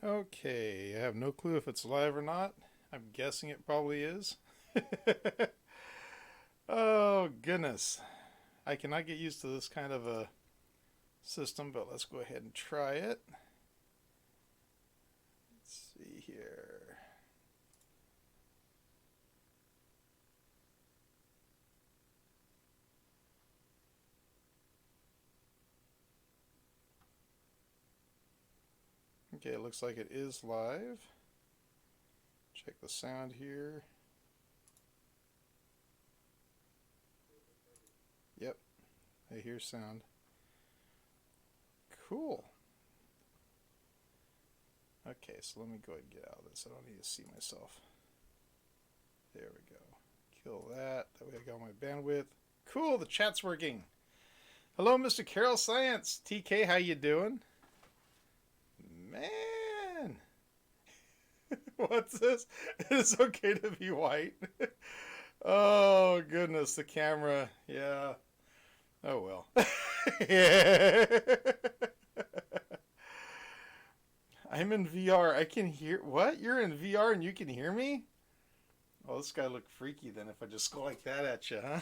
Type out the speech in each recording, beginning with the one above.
Okay, I have no clue if it's live or not. I'm guessing it probably is. Oh, goodness. I cannot get used to this kind of a system, but let's go ahead and try it. Let's see here. Okay, it looks like it is live. Check the sound here. Yep, I hear sound. Cool. Okay, so let me go ahead and get out of this. I don't need to see myself. There we go. Kill that. That way I got my bandwidth. Cool, the chat's working. Hello, Mr. Carroll Science. TK, how you doing? Man. What's this? It's okay to be white. Oh, goodness, the camera. Yeah. Oh, well. Yeah. I'm in VR. I can hear. What? You're in VR and you can hear me? Oh, this guy looked freaky then if I just go like that at you, huh?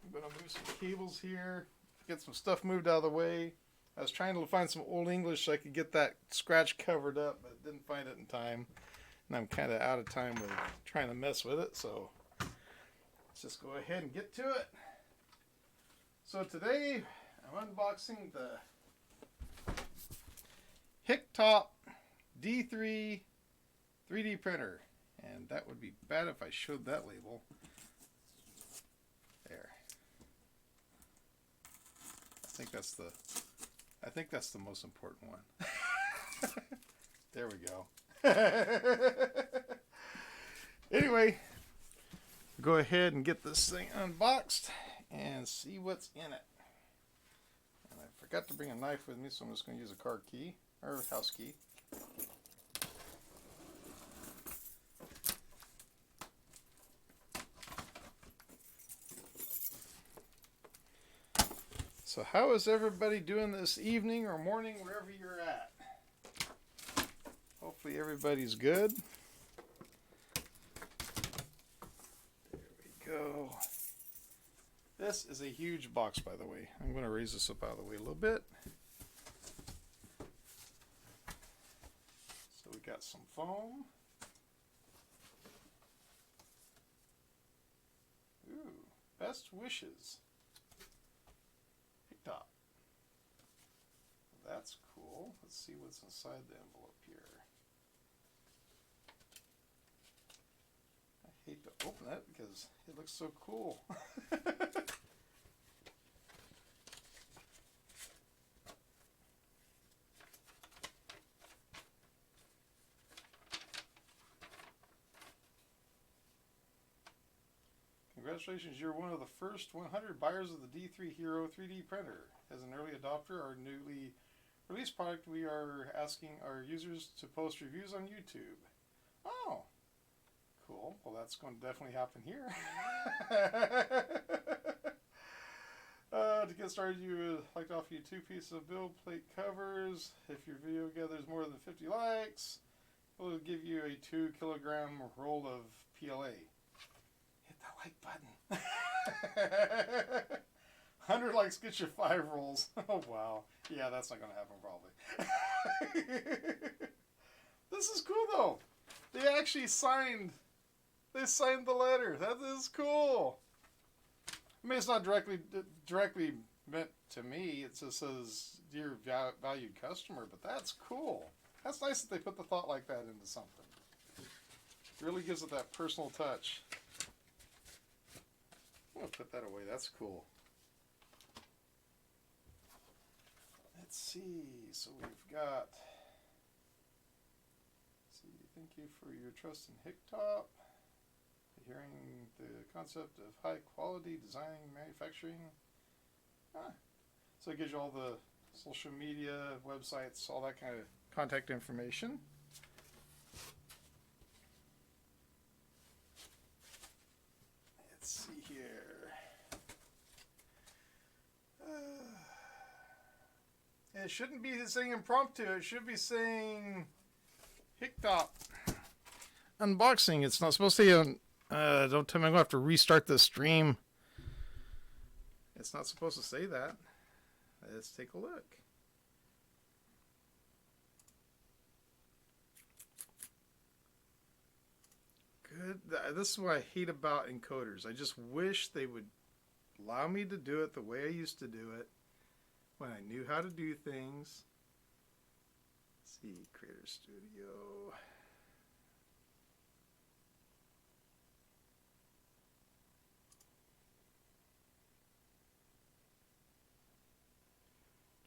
I'm going to move some cables here, get some stuff moved out of the way. I was trying to find some Old English so I could get that scratch covered up, but didn't find it in time. And I'm kind of out of time with trying to mess with it, so let's just go ahead and get to it. So today, I'm unboxing the Hictop D3 3D printer. And that would be bad if I showed that label. There. I think that's the most important one. There we go. Anyway, go ahead and get this thing unboxed and see what's in it. And I forgot to bring a knife with me, so I'm just going to use a car key or house key. So how is everybody doing this evening or morning, wherever you're at? Hopefully everybody's good. There we go. This is a huge box, by the way. I'm going to raise this up out of the way a little bit. So we got some foam. Ooh, best wishes. Hictop. That's cool. Let's see what's inside the envelope here. I hate to open it because it looks so cool. Congratulations, you're one of the first 100 buyers of the D3 Hero 3D printer. As an early adopter, our newly released product, we are asking our users to post reviews on YouTube. Oh, cool. Well, that's going to definitely happen here. To get started, you would like to offer you 2 pieces of build plate covers. If your video gathers more than 50 likes, we'll give you a 2-kilogram roll of PLA. Hit that like button. 100 likes gets you 5 rolls. Oh, wow. Yeah, that's not going to happen probably. This is cool, though. They actually signed the letter. That is cool. I mean, it's not directly meant to me. It just says, dear valued customer, but that's cool. That's nice that they put the thought like that into something. It really gives it that personal touch. I'm going to put that away. That's cool. Let's see. So we've got... Thank you for your trust in Hictop. Hearing the concept of high quality designing, manufacturing. So it gives you all the social media, websites, all that kind of contact information. Let's see here. It shouldn't be saying impromptu. It should be saying Hictop unboxing. It's not supposed to. Don't tell me I'm going to have to restart the stream. It's not supposed to say that. Let's take a look. Good. This is what I hate about encoders. I just wish they would allow me to do it the way I used to do it when I knew how to do things. Let's see, Creator Studio.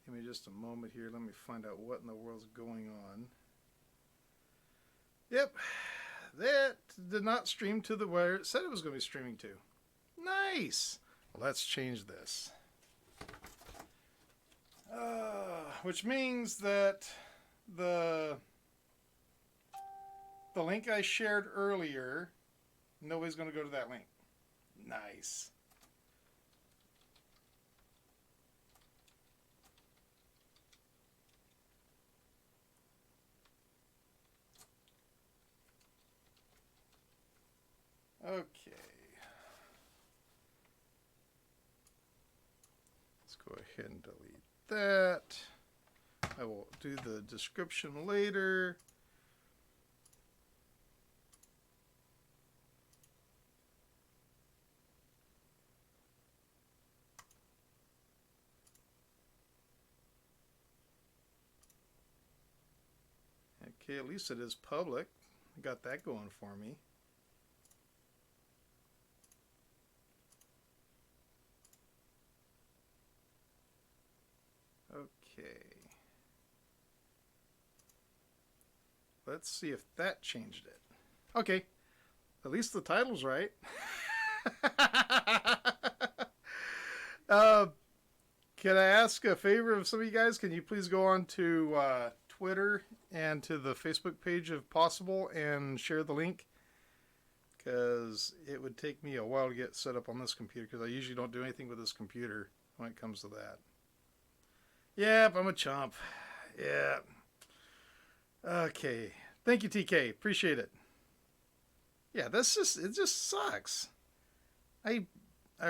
Give me just a moment here. Let me find out what in the world's going on. Yep. That did not stream to the where it said it was going to be streaming to. Nice. Well, let's change this. Which means that the link I shared earlier, nobody's going to go to that link. Nice. Okay. Let's go ahead and delete that. I will do the description later. Okay, at least it is public. I got that going for me. Okay. Let's see if that changed it. Okay. At least the title's right. Can I ask a favor of some of you guys? Can you please go on to Twitter and to the Facebook page if possible and share the link? Because it would take me a while to get set up on this computer because I usually don't do anything with this computer when it comes to that. Yep, I'm a chump. Yeah. Okay. Thank you, TK. Appreciate it. Yeah, it just sucks. I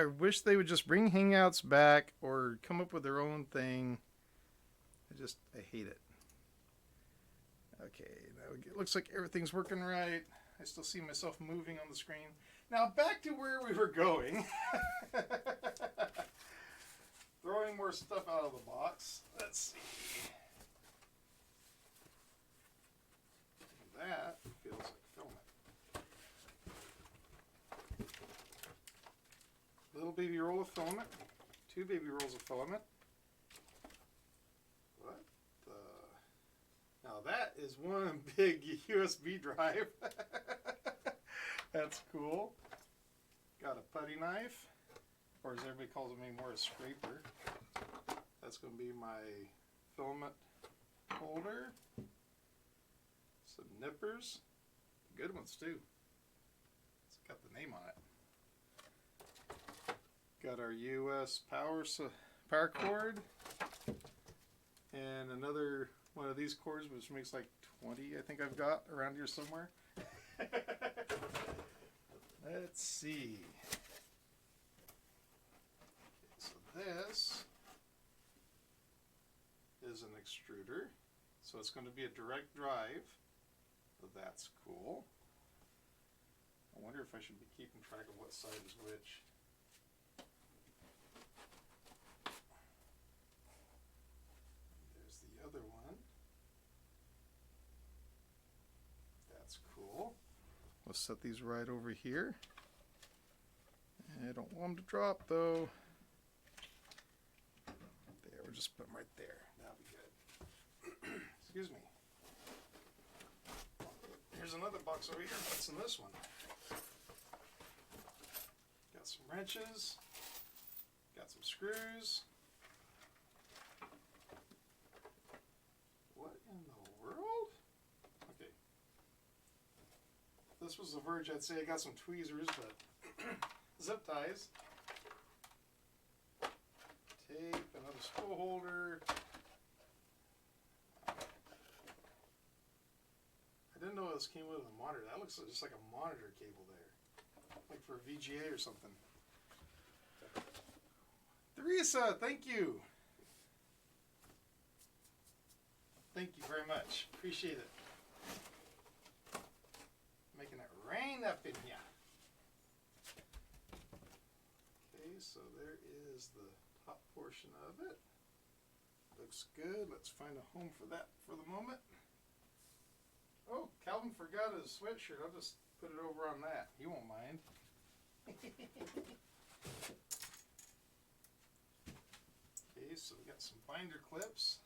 wish they would just bring Hangouts back or come up with their own thing. I hate it. Okay, now it looks like everything's working right. I still see myself moving on the screen. Now back to where we were going. Throwing more stuff out of the box. Let's see. That feels like filament. Little baby roll of filament. 2 baby rolls of filament. What the? Now that is one big USB drive. That's cool. Got a putty knife. Or as everybody calls it anymore, a scraper. That's going to be my filament holder. Some nippers. Good ones too. It's got the name on it. Got our US power cord. And another one of these cords, which makes like 20, I think I've got around here somewhere. Let's see. This is an extruder, so it's going to be a direct drive. So that's cool. I wonder if I should be keeping track of what side is which. There's the other one. That's cool. Let's set these right over here. I don't want them to drop though. Just put them right there. That'll be good. Excuse me. Here's another box over here. What's in this one? Got some wrenches. Got some screws. What in the world? Okay. If this was the verge, I'd say I got some tweezers, but zip ties. Tape, another spool holder, didn't know this came with a monitor. That looks just like a monitor cable there. Like for a VGA or something. Teresa, thank you. Thank you very much. Appreciate it. Making it rain up in here. Okay, so there is the top portion of it. Looks good. Let's find a home for that for the moment. Oh, Calvin forgot his sweatshirt. I'll just put it over on that. He won't mind. Okay, so we got some binder clips.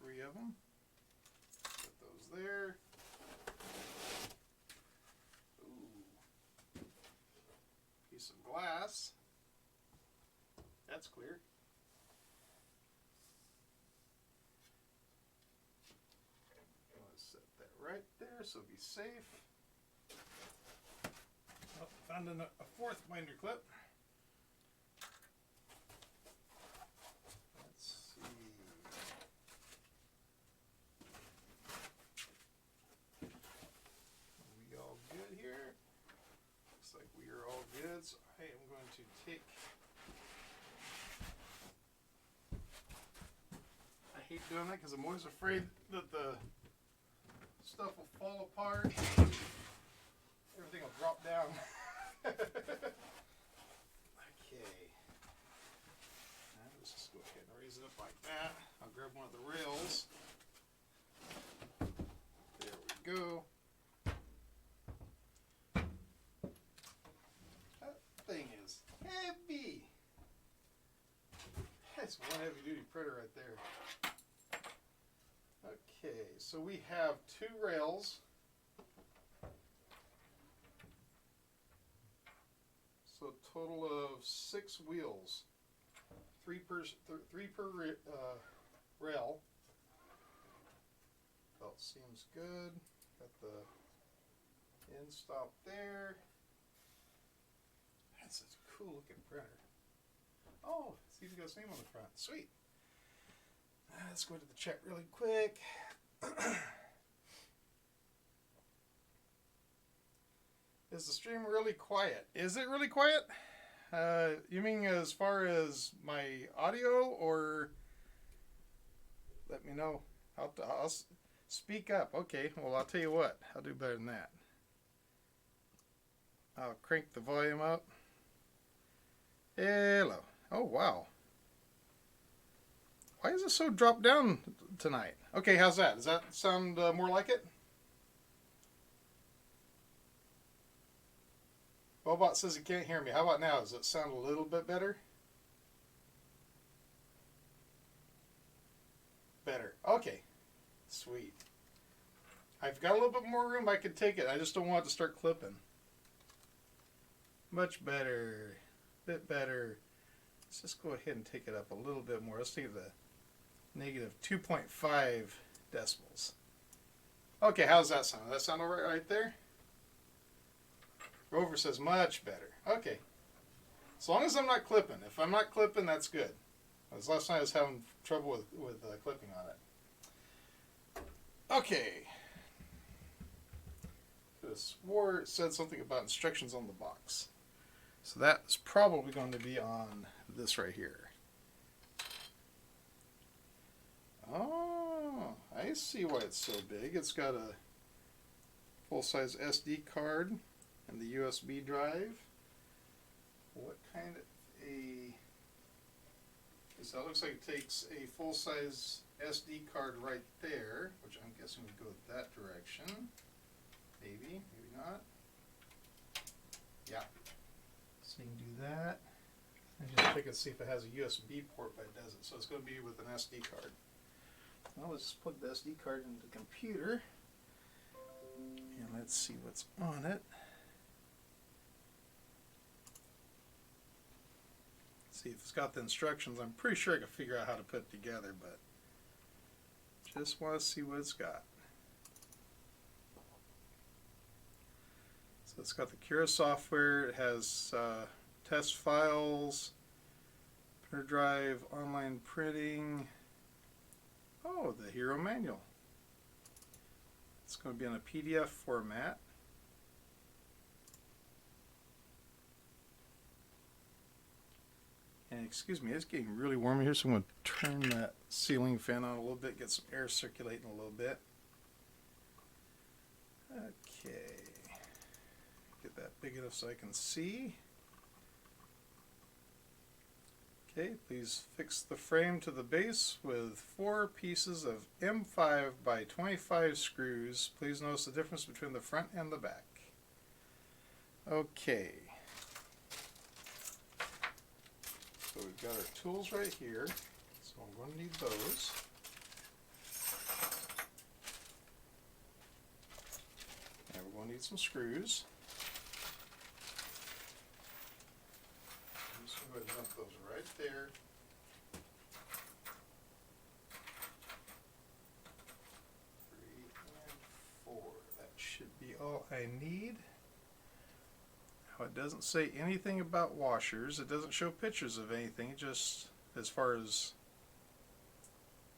3 of them. Put those there. Ooh. Piece of glass. That's clear. Let's set that right there so be safe. Oh, found a 4th binder clip. Let's see. Are we all good here? Looks like we are all good. So I am going to take. I hate doing that because I'm always afraid that the stuff will fall apart. Everything will drop down. Okay. Now let's just go ahead and raise it up like that. I'll grab one of the rails. There we go. That thing is heavy. That's one heavy duty printer right there. Okay, so we have 2 rails. So a total of 6 wheels. 3 per rail. Belt seems good. Got the end stop there. That's a cool looking printer. Oh, it's even got its name on the front. Sweet. Let's go to the chat really quick. Is the stream really quiet? Is it really quiet? You mean as far as my audio, or let me know? I'll speak up. Okay, well, I'll tell you what. I'll do better than that. I'll crank the volume up. Hello. Oh, wow. Why is it so dropped down tonight? Okay, how's that? Does that sound more like it? Bobot says he can't hear me. How about now? Does it sound a little bit better? Better. Okay. Sweet. I've got a little bit more room. I can take it. I just don't want it to start clipping. Much better. Bit better. Let's just go ahead and take it up a little bit more. Let's take the negative 2.5 decibels. Okay, how's that sound? Does that sound all right there? Rover says much better. Okay. As long as I'm not clipping. If I'm not clipping, that's good. Because last night I was having trouble with clipping on it. Okay. Could have swore it said something about instructions on the box. So that's probably going to be on this right here. Oh, I see why it's so big. It's got a full-size SD card and the USB drive. What kind of a... So it looks like it takes a full-size SD card right there, which I'm guessing would go that direction. Maybe, maybe not. Yeah. So you can do that. I just check and see if it has a USB port, but it doesn't. So it's going to be with an SD card. Well, let's just plug the SD card into the computer. And let's see what's on it. See if it's got the instructions. I'm pretty sure I can figure out how to put it together, but just want to see what it's got. So it's got the Cura software. It has test files, printer drive, online printing. Oh, the Hero manual. It's going to be on a PDF format. And excuse me, it's getting really warm here, so I'm going to turn that ceiling fan on a little bit, get some air circulating a little bit. Okay. Get that big enough so I can see. Okay, please fix the frame to the base with 4 pieces of M5 by 25 screws. Please notice the difference between the front and the back. Okay. So we've got our tools right here, so I'm going to need those. And we're going to need some screws. I'm just going to dump those right there. 3 and 4. That should be all I need. Now it doesn't say anything about washers. It doesn't show pictures of anything, just as far as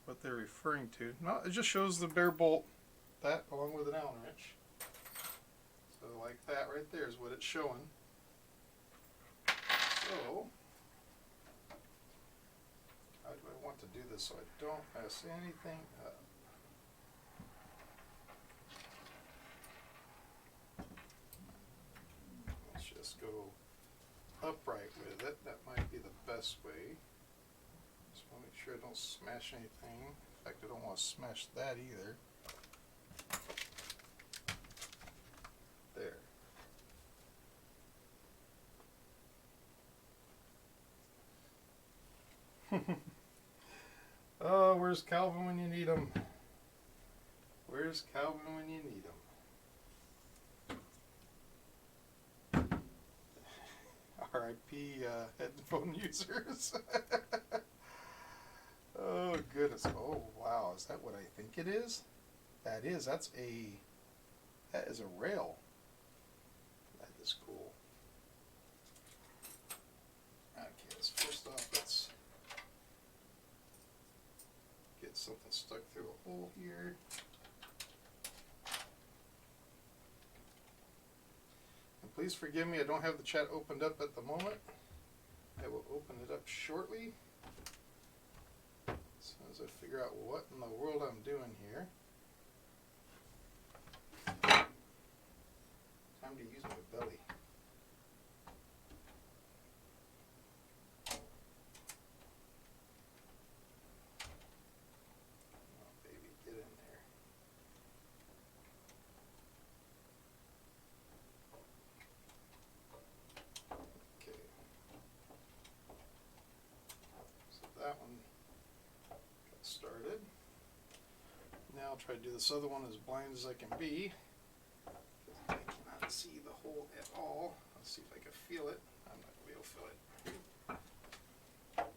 what they're referring to. No, it just shows the bare bolt, that along with an Allen wrench. So like that right there is what it's showing. So, how do I want to do this so I don't mess anything up? Let's just go upright with it. That might be the best way. Just want to make sure I don't smash anything. In fact, I don't want to smash that either. There. Oh, where's Calvin when you need him? Where's Calvin when you need him? R.I.P. Headphone users. Oh goodness! Oh wow! Is that what I think it is? That is. That is a rail. That is cool. Okay, let's first off let's get something stuck through a hole here. And please forgive me, I don't have the chat opened up at the moment. I will open it up shortly. As soon as I figure out what in the world I'm doing here. Time to use my belly. I'll try to do this other one as blind as I can be. I cannot see the hole at all. Let's see if I can feel it. I'm not going to be able to feel it.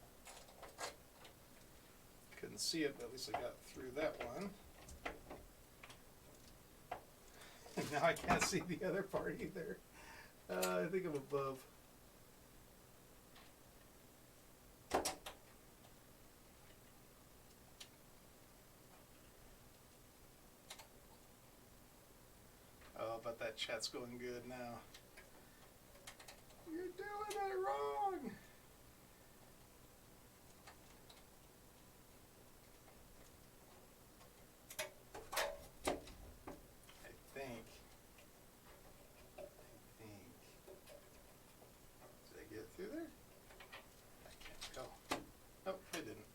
Couldn't see it, but at least I got through that one. And now I can't see the other part either. I think I'm above. But that chat's going good now. You're doing it wrong. I think. Did I get through there? I can't tell. Nope, I didn't.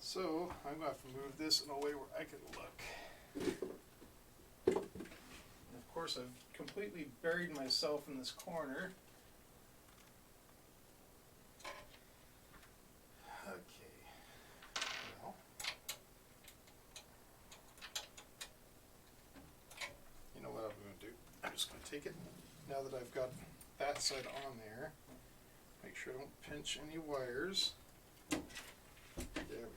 So I'm going to have to move this in a way where I can look. Of course, I've completely buried myself in this corner. Okay. Well, you know what I'm going to do? I'm just going to take it, now that I've got that side on there, make sure I don't pinch any wires. There we go.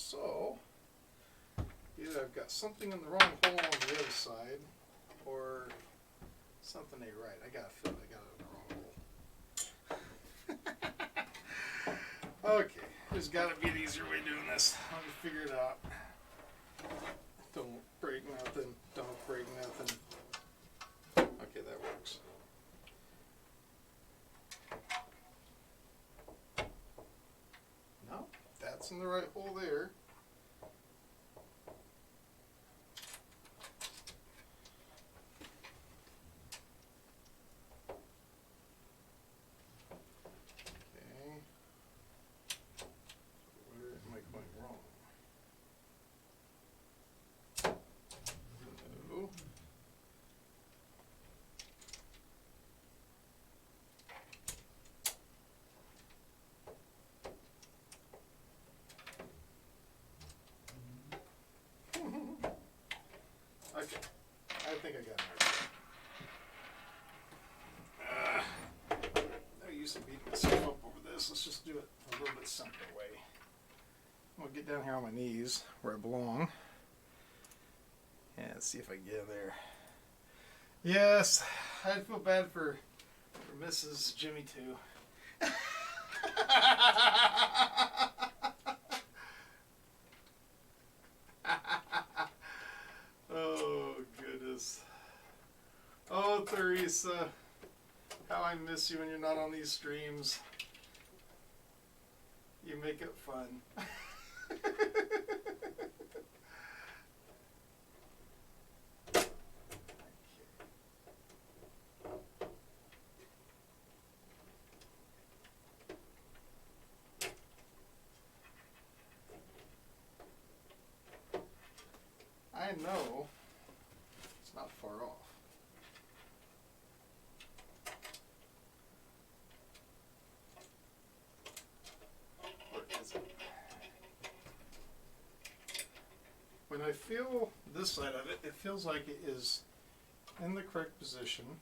So, either I've got something in the wrong hole on the other side, or something ain't right. I gotta feel I got it in the wrong hole. Okay, there's gotta be an easier way of doing this. Let me figure it out. Don't break nothing. Don't break nothing. Okay, that works. No, that's in the right hole there. Okay. Where am I going wrong? No. Okay, I think I got it. No use in beating myself up over this. Let's just do it a little bit simpler way. I'm gonna get down here on my knees where I belong and see if I can get in there. Yes, I feel bad for Mrs. Jimmy too. Oh goodness. Oh Teresa, how I miss you when you're not on these streams. You make it fun. I know it's not far off. Or is it? When I feel this side of it, it feels like it is in the correct position.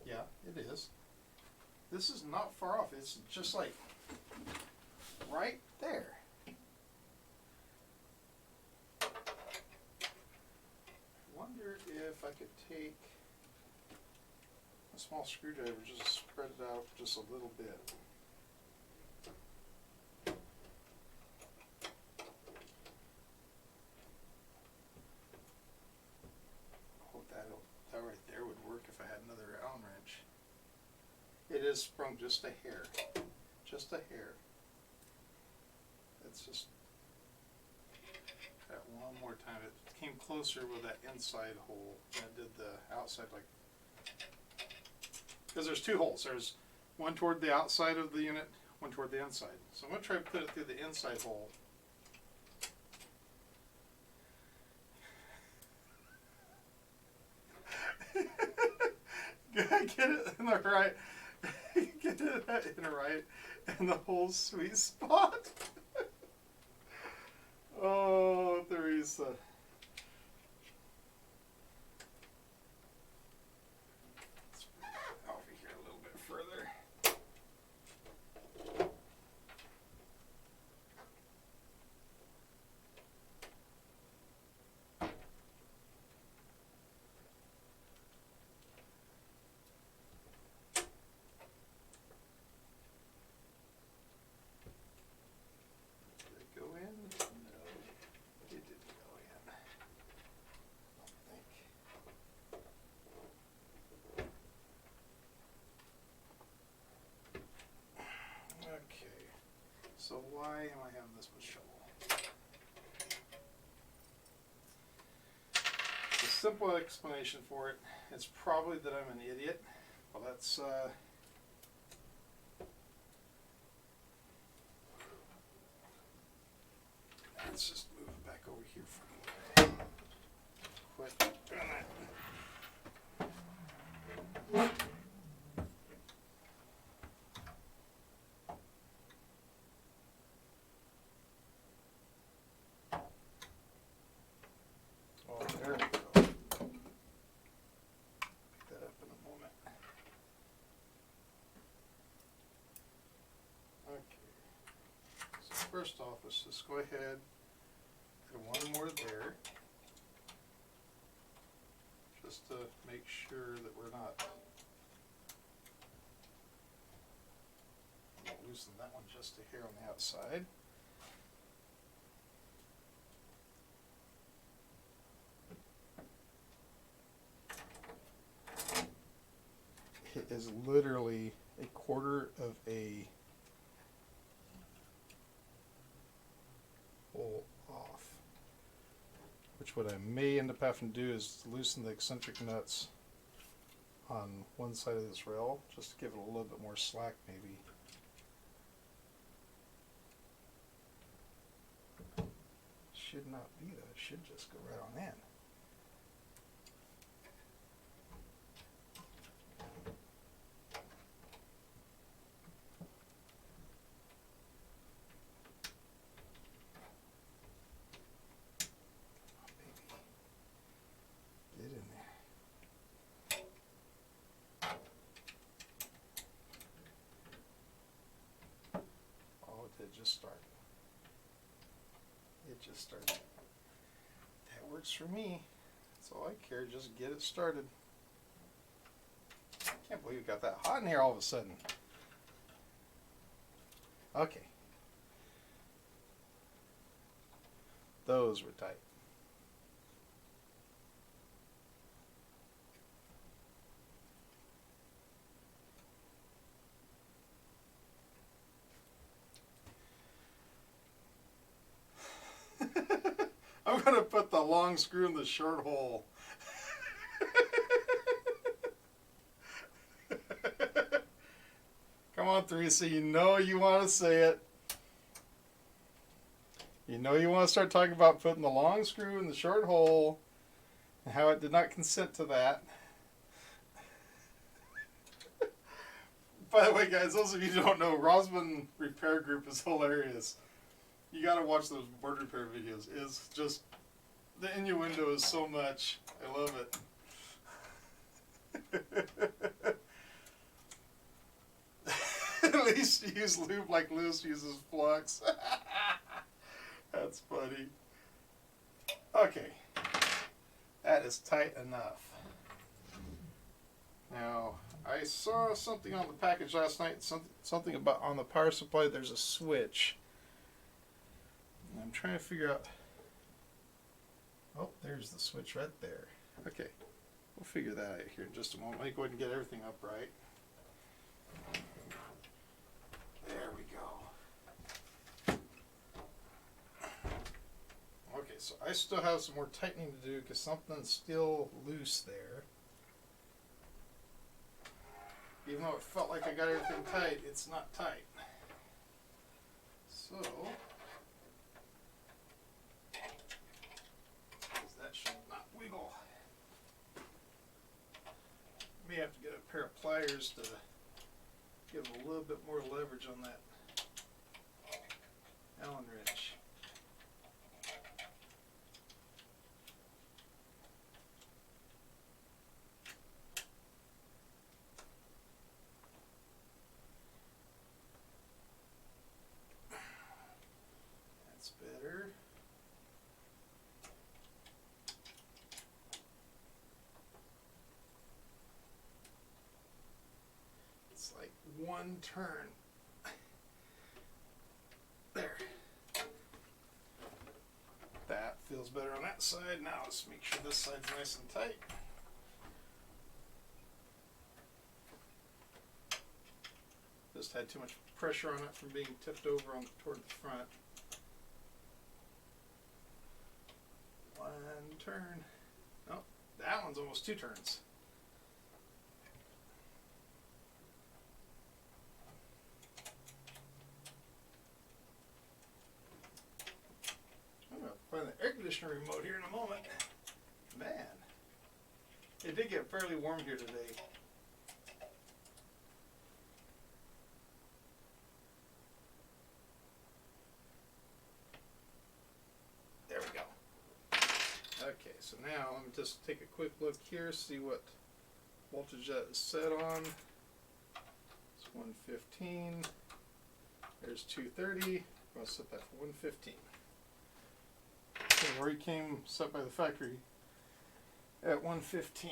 Yeah, it is. This is not far off. It's just like right there. Wonder if I could take a small screwdriver, just spread it out just a little bit. Oh, that right there would work if I had another Allen wrench. It is sprung just a hair. Just a hair. Let's just that one more time. It came closer with that inside hole than it did the outside, like, because there's two holes. There's one toward the outside of the unit, one toward the inside. So I'm going to try to put it through the inside hole. Get it in the right. Get it in the right, in the whole sweet spot. Oh, Teresa. Let's bring that over here a little bit further. Did it go in? No, it didn't go in. I don't think. Okay, so why am I having this much trouble? The simple explanation for it is probably that I'm an idiot. Well, let's just move it back over here for a minute. Quit doing that. Oh, there we go. Pick that up in a moment. Okay. First off, let's just go ahead and one more there, just to make sure that we're not. I'm gonna loosen that one just a hair on the outside. It is literally a quarter of a hole off, which what I may end up having to do is loosen the eccentric nuts on one side of this rail just to give it a little bit more slack maybe. Should not be that, it should just go right on in. It just started. It just started. That works for me. That's all I care. Just get it started. Can't believe it got that hot in here all of a sudden. Okay. Those were tight. I'm going to put the long screw in the short hole. Come on, Teresa, you know you want to say it. You know you want to start talking about putting the long screw in the short hole and how it did not consent to that. By the way, guys, those of you who don't know, Rosman Repair Group is hilarious. You gotta watch those board repair videos. It's just, the innuendo is so much. I love it. At least use lube like Lewis uses flux. That's funny. Okay. That is tight enough. Now, I saw something on the package last night, something about on the power supply there's a switch. I'm trying to figure out. Oh, there's the switch right there. Okay, we'll figure that out here in just a moment. Let me go ahead and get everything up right. There we go. Okay, so I still have some more tightening to do because something's still loose there. Even though it felt like I got everything tight, it's not tight. So. That should not wiggle. May have to get a pair of pliers to give a little bit more leverage on that Allen wrench. That's better. Like one turn. There. That feels better on that side. Now let's make sure this side's nice and tight. Just had too much pressure on it from being tipped over on toward the front. One turn. Oh, that one's almost two turns. Find the air conditioner remote here in a moment. Man, it did get fairly warm here today. There we go. Okay, so now let me just take a quick look here, see what voltage that is set on. It's 115. There's 230. going to set that for 115. So where he came set by the factory at 115.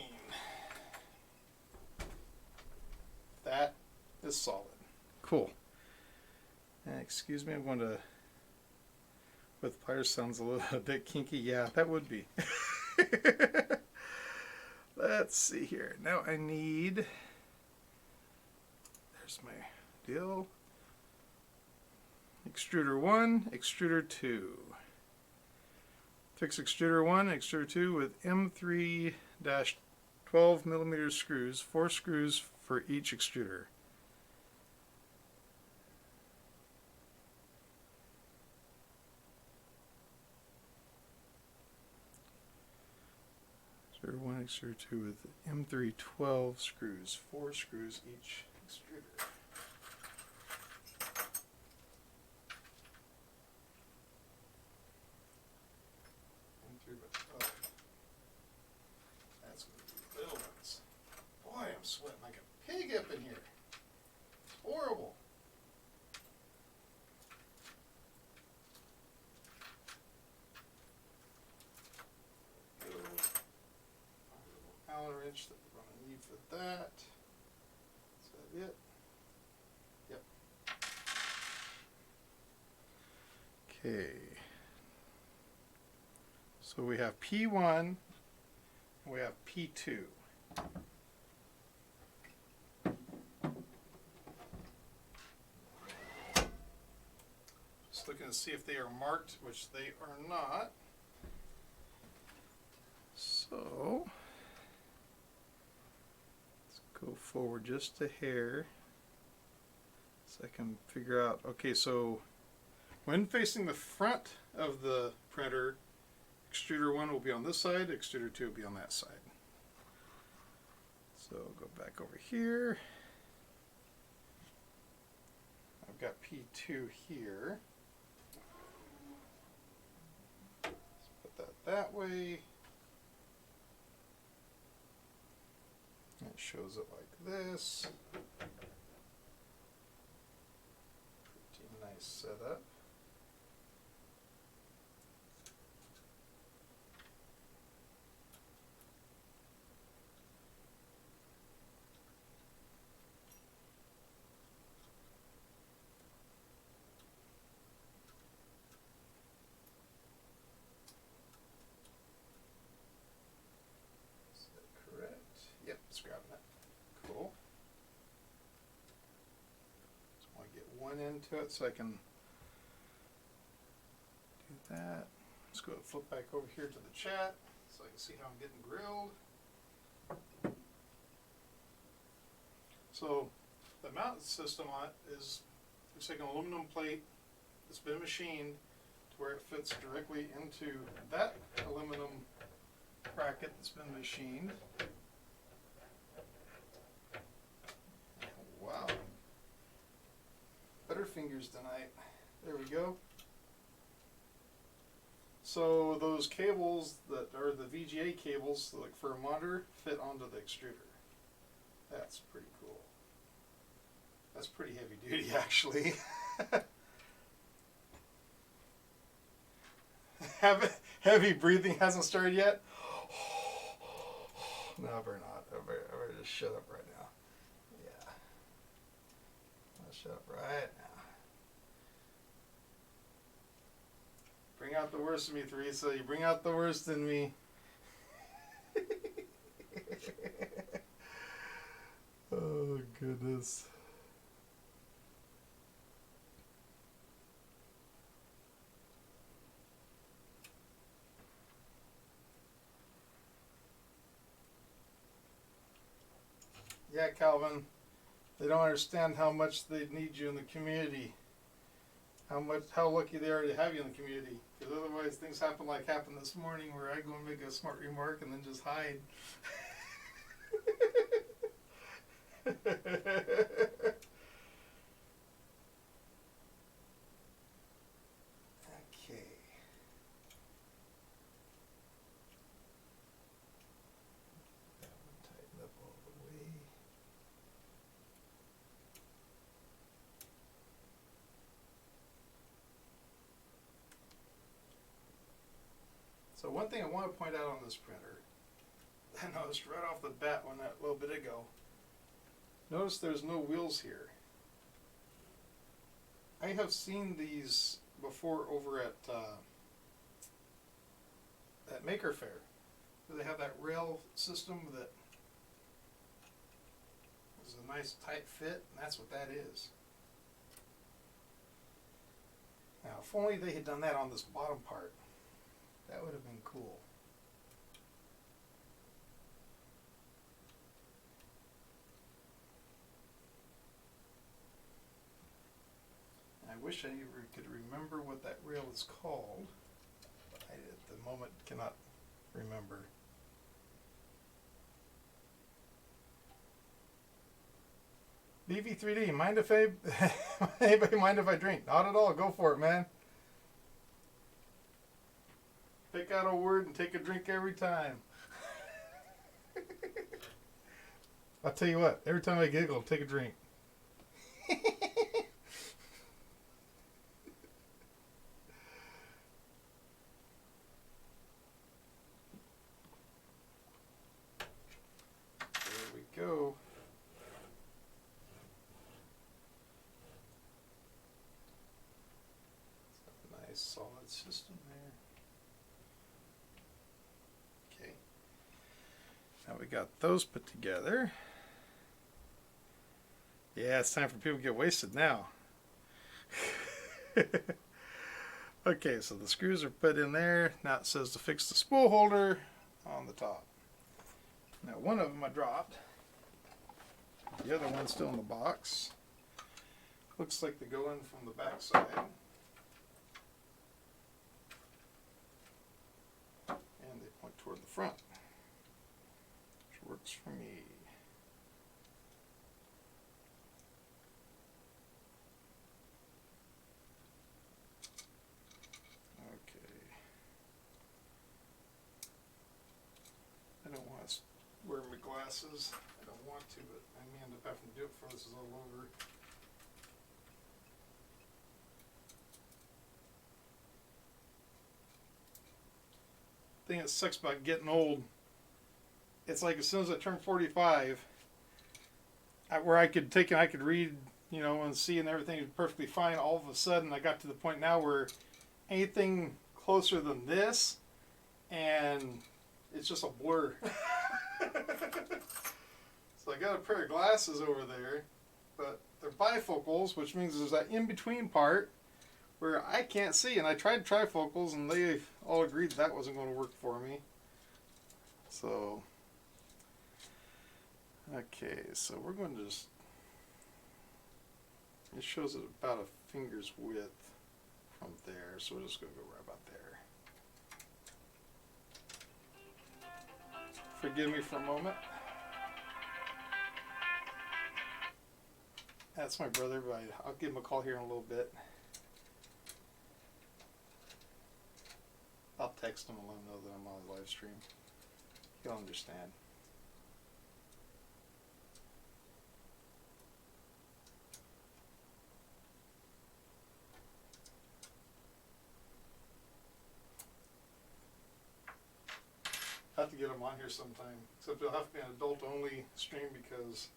That is solid. Cool. And excuse me, I'm going to, with pliers sounds a little a bit kinky. Yeah, that would be. Let's see here. Now I need, there's my deal. Extruder 1, extruder 2. Fix extruder 1, extruder 2 with M3-12 millimeter screws, 4 screws for each extruder. Extruder 1, extruder 2 with M3-12 screws, 4 screws each extruder. That's going to be little ones. Boy, I'm sweating like a pig up in here. It's horrible. Little Allen wrench that we're going to need for that. Is that it? Yep. Okay. So we have P1 and we have P2. Just looking to see if they are marked, which they are not. So let's go forward just a hair so I can figure out. Okay, so when facing the front of the printer, extruder 1 will be on this side, extruder 2 will be on that side. So go back over here. I've got P2 here. Let's put that way. It shows it like this. Pretty nice setup. It's grabbing it. Cool. Just want to get one into it so I can do that. Let's go flip back over here to the chat so I can see how I'm getting grilled. So the mount system on it is, looks like an aluminum plate that's been machined to where it fits directly into that aluminum bracket that's been machined. Wow. Butterfingers tonight. There we go. So those cables that are the VGA cables, like for a monitor, fit onto the extruder. That's pretty cool. That's pretty heavy duty, actually. Heavy breathing hasn't started yet. No, I better not. I better just shut up right now. Yeah. I'll shut up right now. Bring out the worst in me, Theresa. You bring out the worst in me. Oh, goodness. Yeah, Calvin. They don't understand how much they need you in the community. How lucky they are to have you in the community. Because otherwise things happen like happened this morning where I go and make a smart remark and then just hide. Okay. That one tighten up all the way. So one thing I want to point out on this printer, I noticed right off the bat when that little bit ago, notice there's no wheels here. I have seen these before over at Maker Faire. They have that rail system that is a nice tight fit, and that's what that is. Now, if only they had done that on this bottom part, that would have been cool. I wish I could remember what that rail is called, but I at the moment cannot remember. BV3D, mind if anybody mind if I drink? Not at all. Go for it, man. Pick out a word and take a drink every time. I'll tell you what. Every time I giggle, take a drink. There we go. Solid system there. Okay. Now we got those put together. Yeah, it's time for people to get wasted now. Okay, so the screws are put in there. Now it says to fix the spool holder on the top. Now one of them I dropped. The other one's still in the box. Looks like they go in from the back side. Toward the front, which works for me. Okay. I don't want to wear my glasses. I don't want to, but I may end up having to do it before this is all over. Thing that sucks about getting old, it's like as soon as I turn 45, where I could take and I could read, you know, and see and everything is perfectly fine, all of a sudden I got to the point now where anything closer than this and it's just a blur. So I got a pair of glasses over there, but they're bifocals, which means there's that in-between part where I can't see, and I tried trifocals, and they all agreed that wasn't going to work for me. So, okay, so we're going to just, it shows it about a finger's width from there, so we're just going to go right about there. Forgive me for a moment. That's my brother, but I'll give him a call here in a little bit. I'll text him and let him know that I'm on the live stream. He'll understand. I have to get him on here sometime, except it'll have to be an adult-only stream because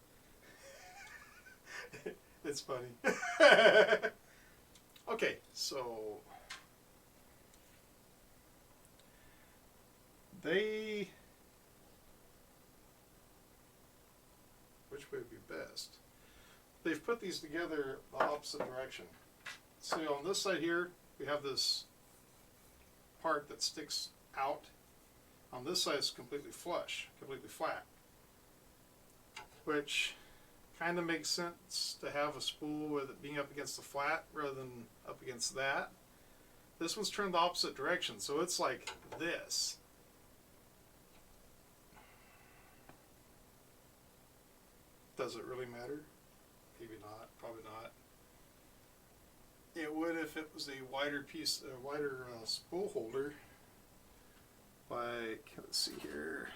it's funny. Okay, so which way would be best? They've put these together the opposite direction. So on this side here, we have this part that sticks out. On this side, it's completely flush, completely flat, which kind of makes sense to have a spool with it being up against the flat rather than up against that. This one's turned the opposite direction, so it's like this. Does it really matter? Maybe not, probably not. It would if it was a wider piece, a wider spool holder. Like, let's see here.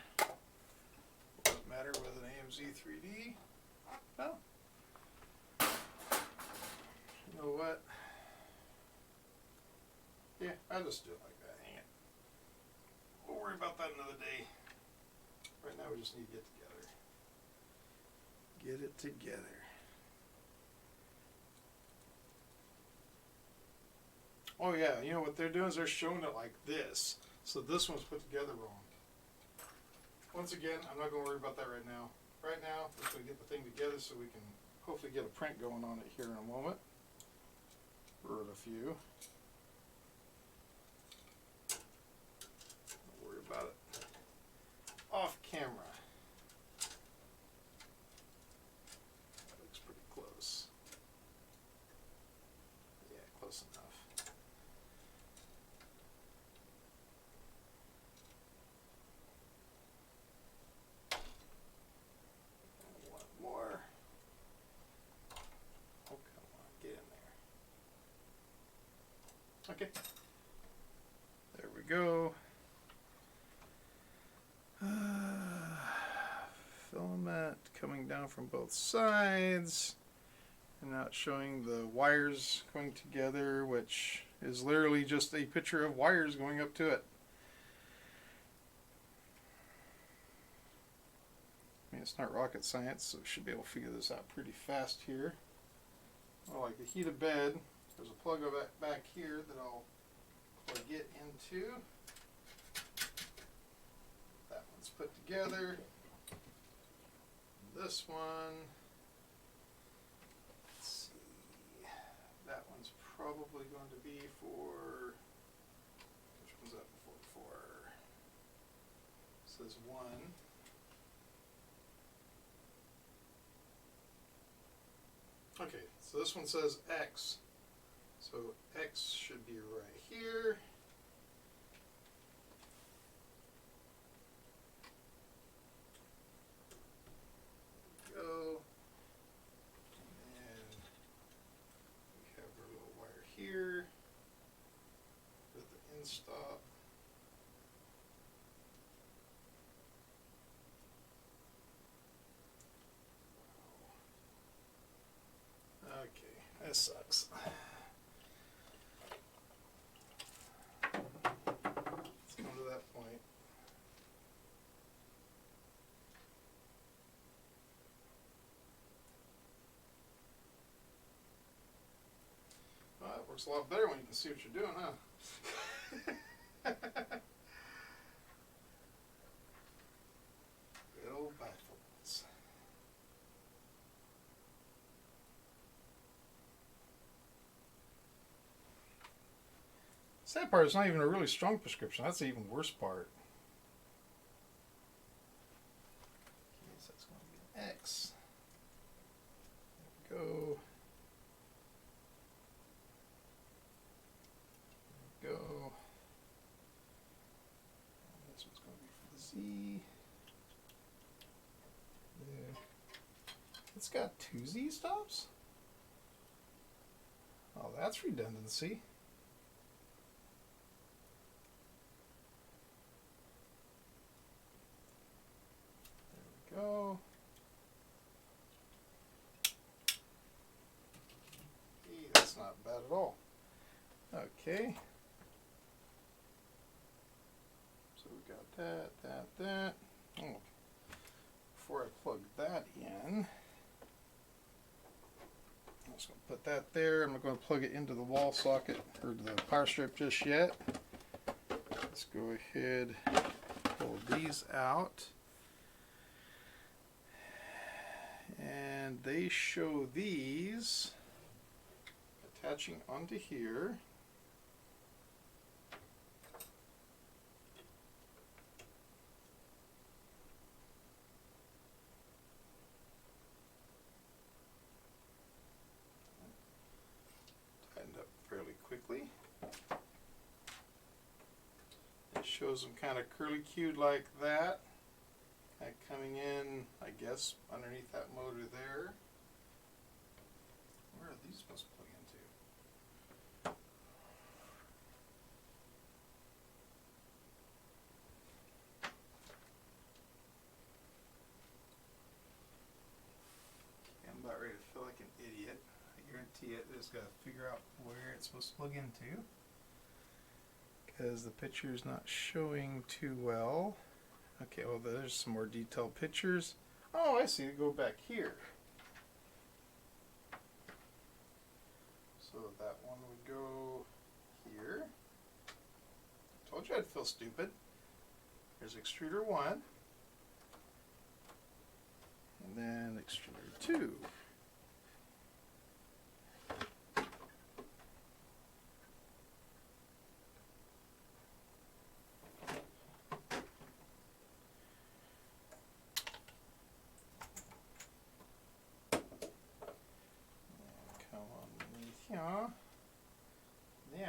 Doesn't matter with an AMZ 3D. No. You know what? Yeah, I'll just do it like that. Hang it. worry about that another day. Right now we just need to get together. Get it together. Oh yeah, you know what they're doing is they're showing it like this. So this one's put together wrong. Once again, I'm not going to worry about that right now. Right now, we're just going to get the thing together so we can hopefully get a print going on it here in a moment. Or a few. Don't worry about it. Off camera. That looks pretty close. Yeah, close enough. Okay, there we go. Filament coming down from both sides, and now it's showing the wires going together, which is literally just a picture of wires going up to it. I mean, it's not rocket science, so we should be able to figure this out pretty fast here. Well, like the heated bed. There's a plug back here that I'll plug it into. That one's put together. This one, let's see, that one's probably going to be for, which one's that for? It says 1. Okay, so this one says X. So X should be right here. There we go. And we have our little wire here with the end stop. Wow. Okay, that sucks. Works a lot better when you can see what you're doing, huh? Good old bifocals. Sad part is not even a really strong prescription. That's the even worse part. Okay, so that's going to be an X. There we go. Go. And this one's going to be for the Z. There. It's got 2 Z stops? Oh, that's redundancy. There we go. Hey, that's not bad at all. Okay. That. Oh, before I plug that in, I'm just going to put that there. I'm not going to plug it into the wall socket or the power strip just yet. Let's go ahead and pull these out. And they show these attaching onto here. It shows them kind of curly-cued like that. Coming in, I guess, underneath that motor there. Where are these supposed to plug into? I'm about ready to feel like an idiot. I guarantee it. I just got to figure out where it's supposed to plug into. because the picture is not showing too well. Okay, well there's some more detailed pictures. Oh, I see. Go back here. So that one would go here. Told you I'd feel stupid. There's extruder 1. And then extruder 2. Yeah. Yeah.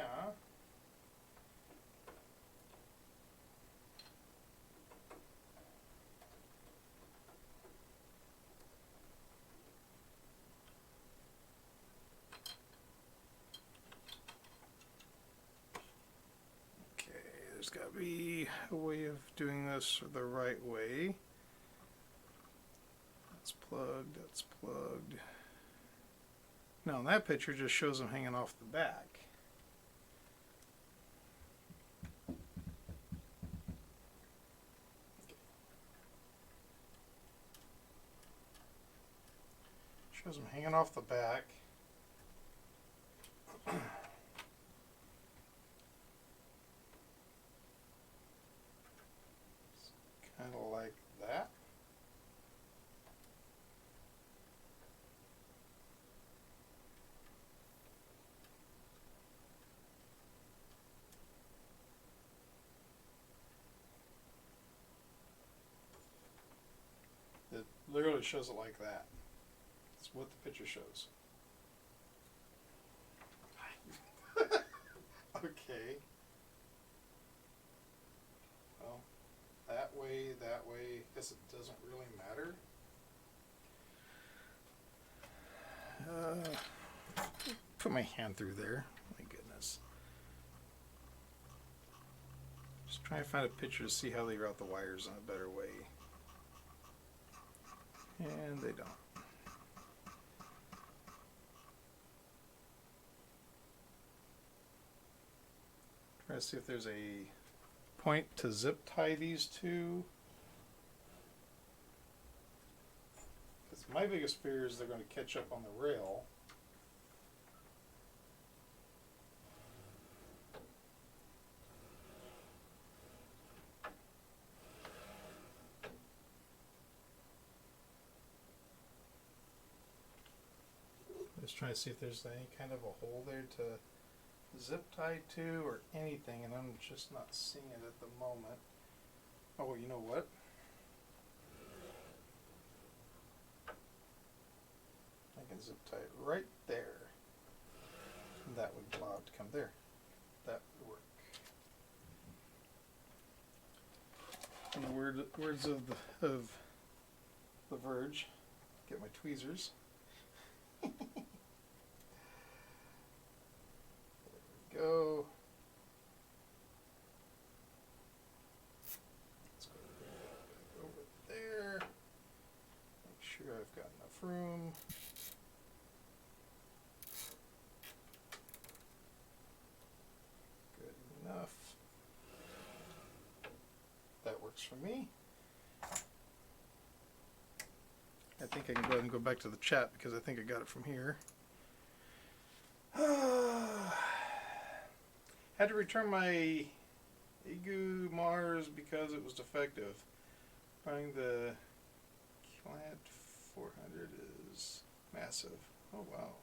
Okay, there's got to be a way of doing this the right way. That's plugged, that's plugged. No, that picture just shows them hanging off the back. Shows them hanging off the back. Kind of like that. It literally shows it like that. That's what the picture shows. Okay. Well, that way. Guess it doesn't really matter. Put my hand through there. My goodness. Just trying to find a picture to see how they route the wires in a better way. And they don't. Try to see if there's a point to zip tie these two. Because my biggest fear is they're going to catch up on the rail. Just trying to see if there's any kind of a hole there to zip tie to or anything, and I'm just not seeing it at the moment. Oh, you know what? I can zip tie it right there. And that would allow it to come there. That would work. In the words of the Verge, get my tweezers. Go. Let's go over there. Make sure I've got enough room. Good enough. That works for me. I think I can go ahead and go back to the chat because I think I got it from here. Had to return my Egu Mars because it was defective. Finding the client 400 is massive. Oh wow.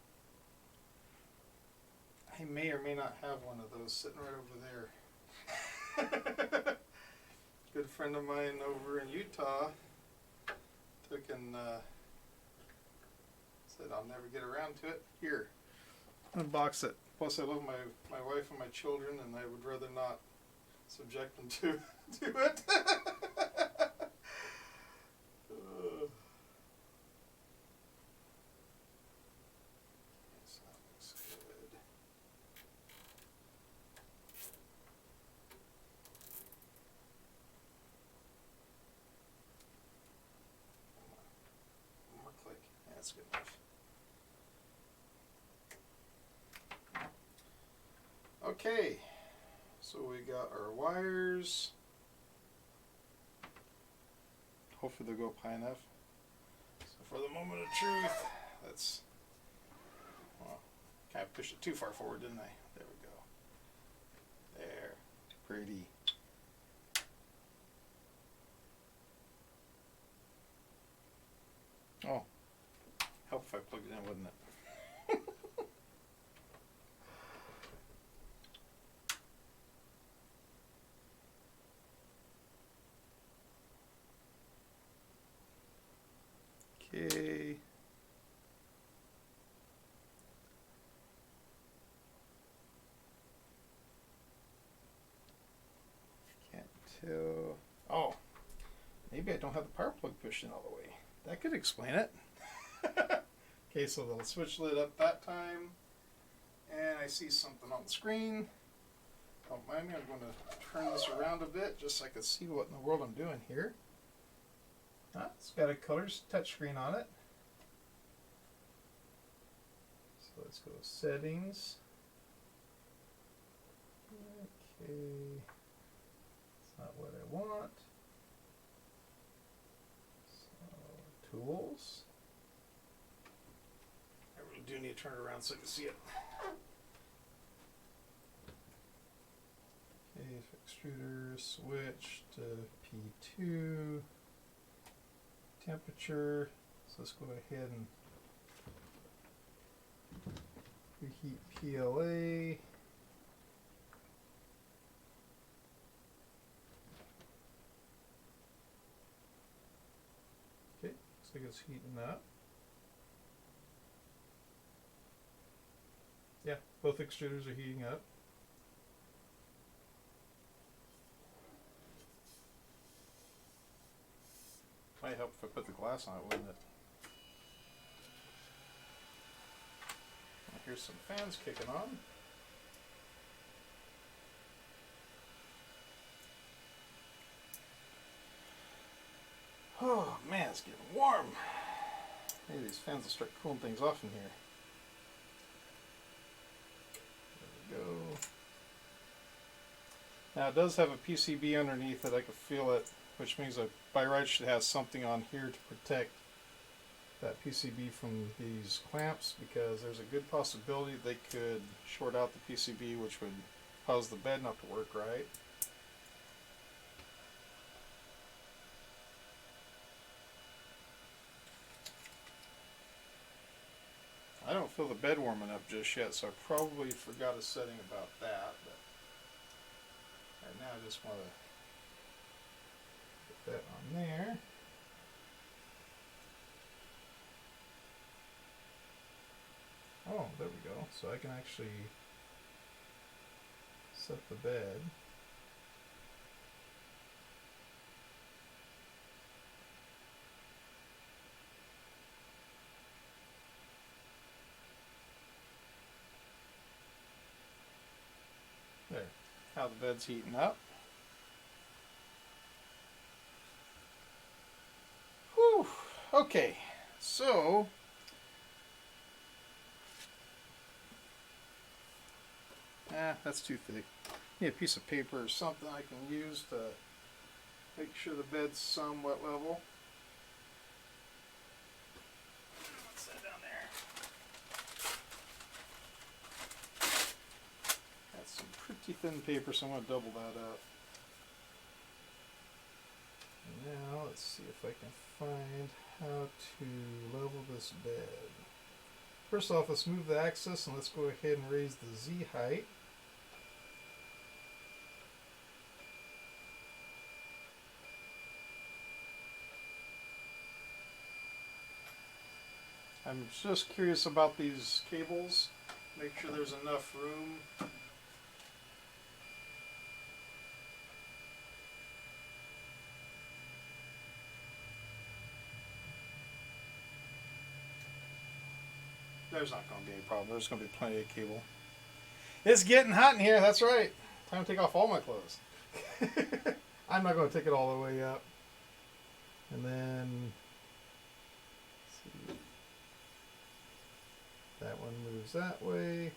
I may or may not have one of those sitting right over there. Good friend of mine over in Utah took and said I'll never get around to it. Here, unbox it. Plus, I love my wife and my children, and I would rather not subject them to it. So that looks good. One more click. Yeah, that's good enough. Okay, So we got our wires. Hopefully they'll go up high enough. So for the moment of truth, let's, well, kind of pushed it too far forward, didn't I? There we go. There. Pretty. Oh. Help if I plugged it in, wouldn't it? Okay. Can't tell. Oh, maybe I don't have the power plug pushed in all the way. That could explain it. Okay, so the switch lit up that time, and I see something on the screen. Don't mind me, I'm going to turn this around a bit just so I can see what in the world I'm doing here. It's got a colors touchscreen on it. So let's go to settings. Okay, it's not what I want. So, tools. I really do need to turn it around so I can see it. Okay, extruder, switch to P2. Temperature. So let's go ahead and reheat PLA. Okay, looks like it's heating up. Yeah, both extruders are heating up. Might help if I put the glass on it, wouldn't it? Here's some fans kicking on. Oh man, it's getting warm. Maybe these fans will start cooling things off in here. There we go. Now it does have a PCB underneath it. I can feel it, which means that by right should have something on here to protect that PCB from these clamps, because there's a good possibility they could short out the PCB, which would cause the bed not to work right. I don't feel the bed warming up just yet, so I probably forgot a setting about that. But right now I just want to put that on there. Oh, there we go. So I can actually set the bed. There. How the bed's heating up. Whew. Okay. So that's too thick. Need a piece of paper or something I can use to make sure the bed's somewhat level. What's that down there? That's some pretty thin paper, so I'm going to double that up. And now let's see if I can find how to level this bed. First off, let's move the axis and let's go ahead and raise the Z height. I'm just curious about these cables. Make sure there's enough room. There's not going to be any problem. There's going to be plenty of cable. It's getting hot in here. That's right. Time to take off all my clothes. I'm not going to take it all the way up. And then, let's see. That one moves that way.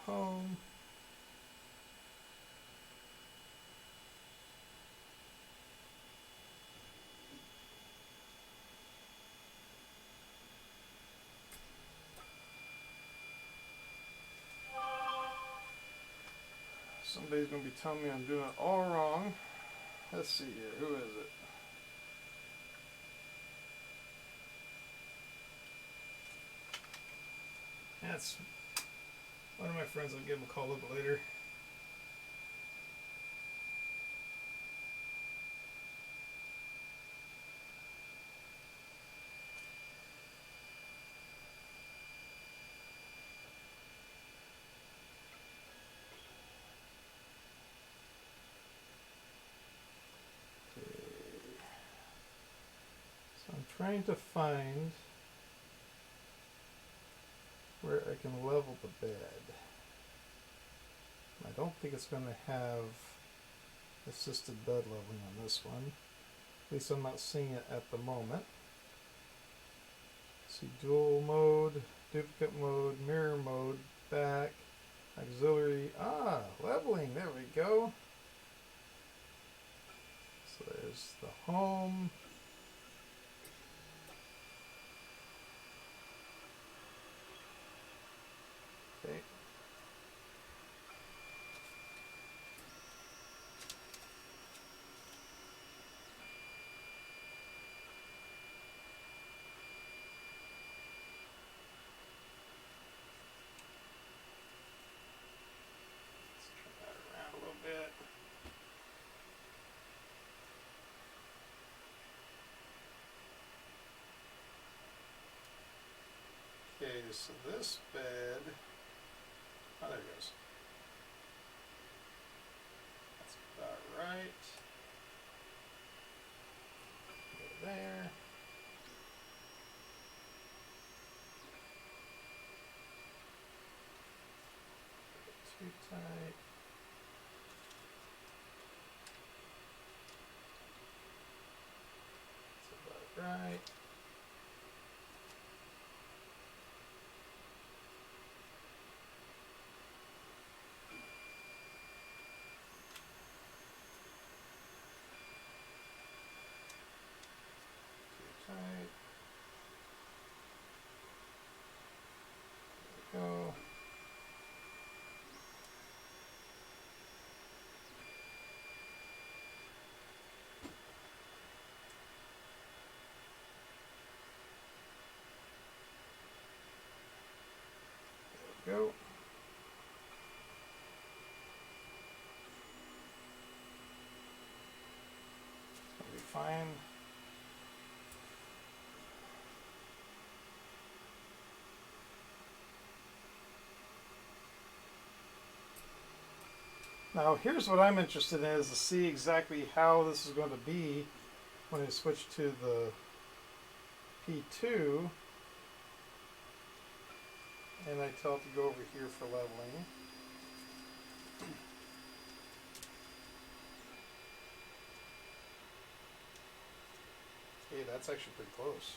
home. Somebody's going to be telling me I'm doing it all wrong. Let's see here. Who is it? That's one of my friends. I'll give him a call a little bit later. So I'm trying to find where I can level the bed. I don't think it's going to have assisted bed leveling on this one. At least I'm not seeing it at the moment. See dual mode, duplicate mode, mirror mode, back, auxiliary, leveling, there we go. So there's the home. Okay. Okay, so this bed, there it goes. That's about right. Go there. Too tight. That's about right. There we go. There we go. It'll be fine. Now here's what I'm interested in, is to see exactly how this is going to be when I switch to the P2 and I tell it to go over here for leveling. Okay, that's actually pretty close.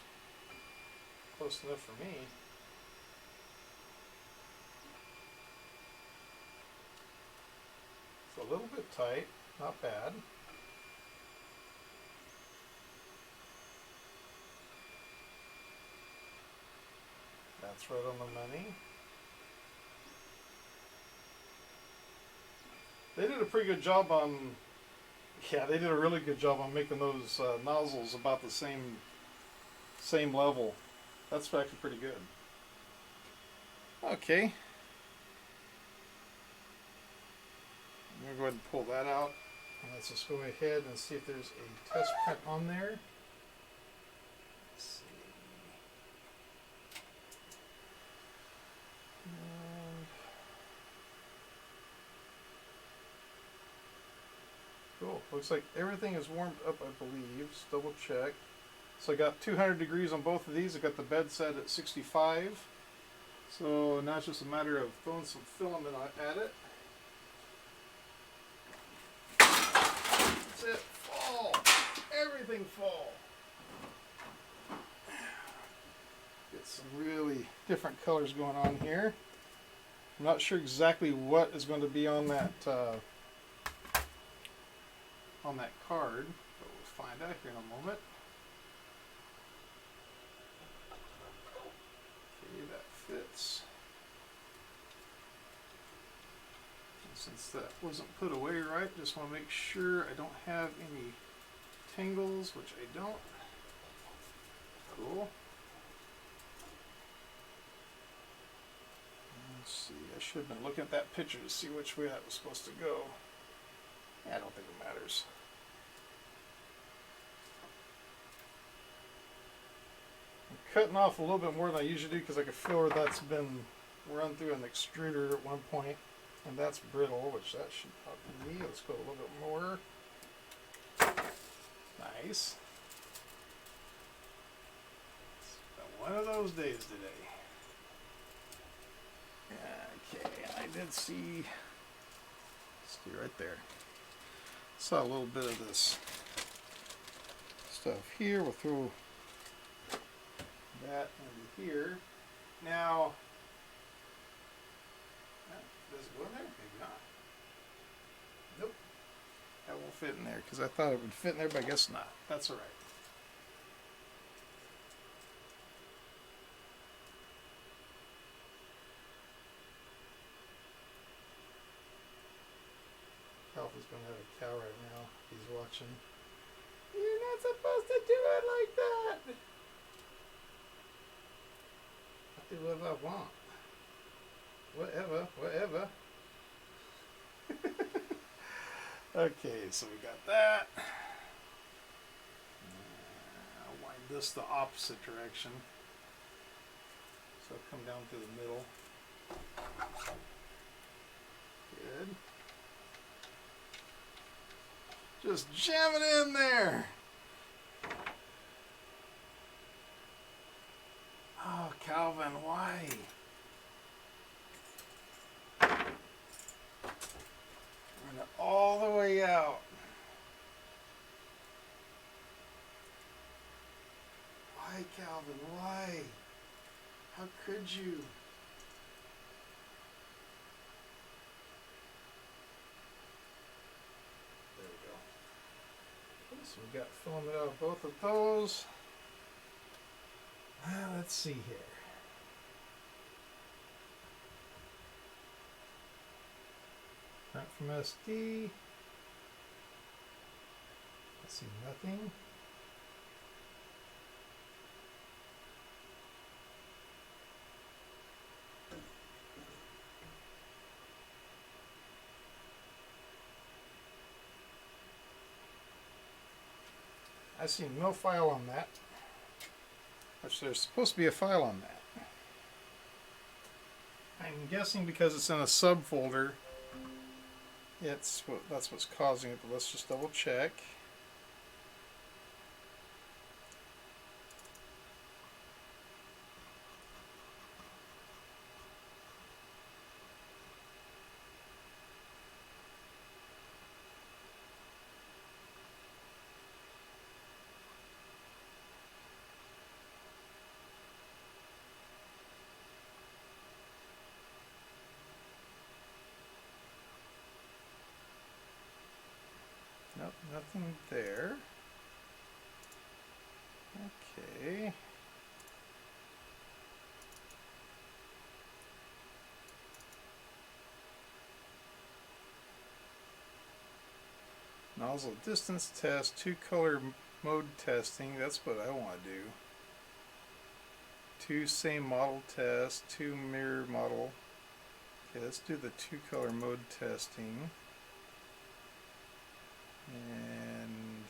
Close enough for me. It's a little bit tight, not bad. That's right on the money. They did a pretty good job on, they did a really good job on making those nozzles about the same level. That's actually pretty good. Okay. I'm going to go ahead and pull that out. And let's just go ahead and see if there's a test print on there. Let's see. Cool. Looks like everything is warmed up, I believe. Just double check. So I got 200 degrees on both of these. I got the bed set at 65. So now it's just a matter of throwing some filament at it. That's it. Fall. Everything fall. Get some really different colors going on here. I'm not sure exactly what is going to be on that card, but we'll find out here in a moment. Okay, that fits. And since that wasn't put away right, just want to make sure I don't have any tangles, which I don't. Cool. Let's see, I should have been looking at that picture to see which way that was supposed to go. Yeah, I don't think it matters. I'm cutting off a little bit more than I usually do because I can feel where that's been run through an extruder at one point, and that's brittle, which that should probably be. Let's go a little bit more. Nice. It's been one of those days today. Okay, I did see right there. Saw a little bit of this stuff here. We'll throw that into here. Now, does it go in there? Maybe not. Nope. That won't fit in there because I thought it would fit in there, but I guess not. That's all right. Alpha's gonna have a cow right now. He's watching. You're not supposed to do it like that. I do what I want. Whatever, whatever. Okay, so we got that. I'll wind this the opposite direction. So I'll come down through the middle. Good. Just jam it in there. Oh, Calvin, why? Run it all the way out. Why, Calvin, why? How could you? So we got filament out of both of those. Let's see here. Print from SD. I see nothing. I see no file on that. Which there's supposed to be a file on that. I'm guessing because it's in a subfolder, that's what's causing it, but let's just double check. Nope, nothing there. Okay. Nozzle distance test, 2-color mode testing, that's what I want to do. 2 same model test, 2 mirror model. Okay, let's do the 2-color mode testing. And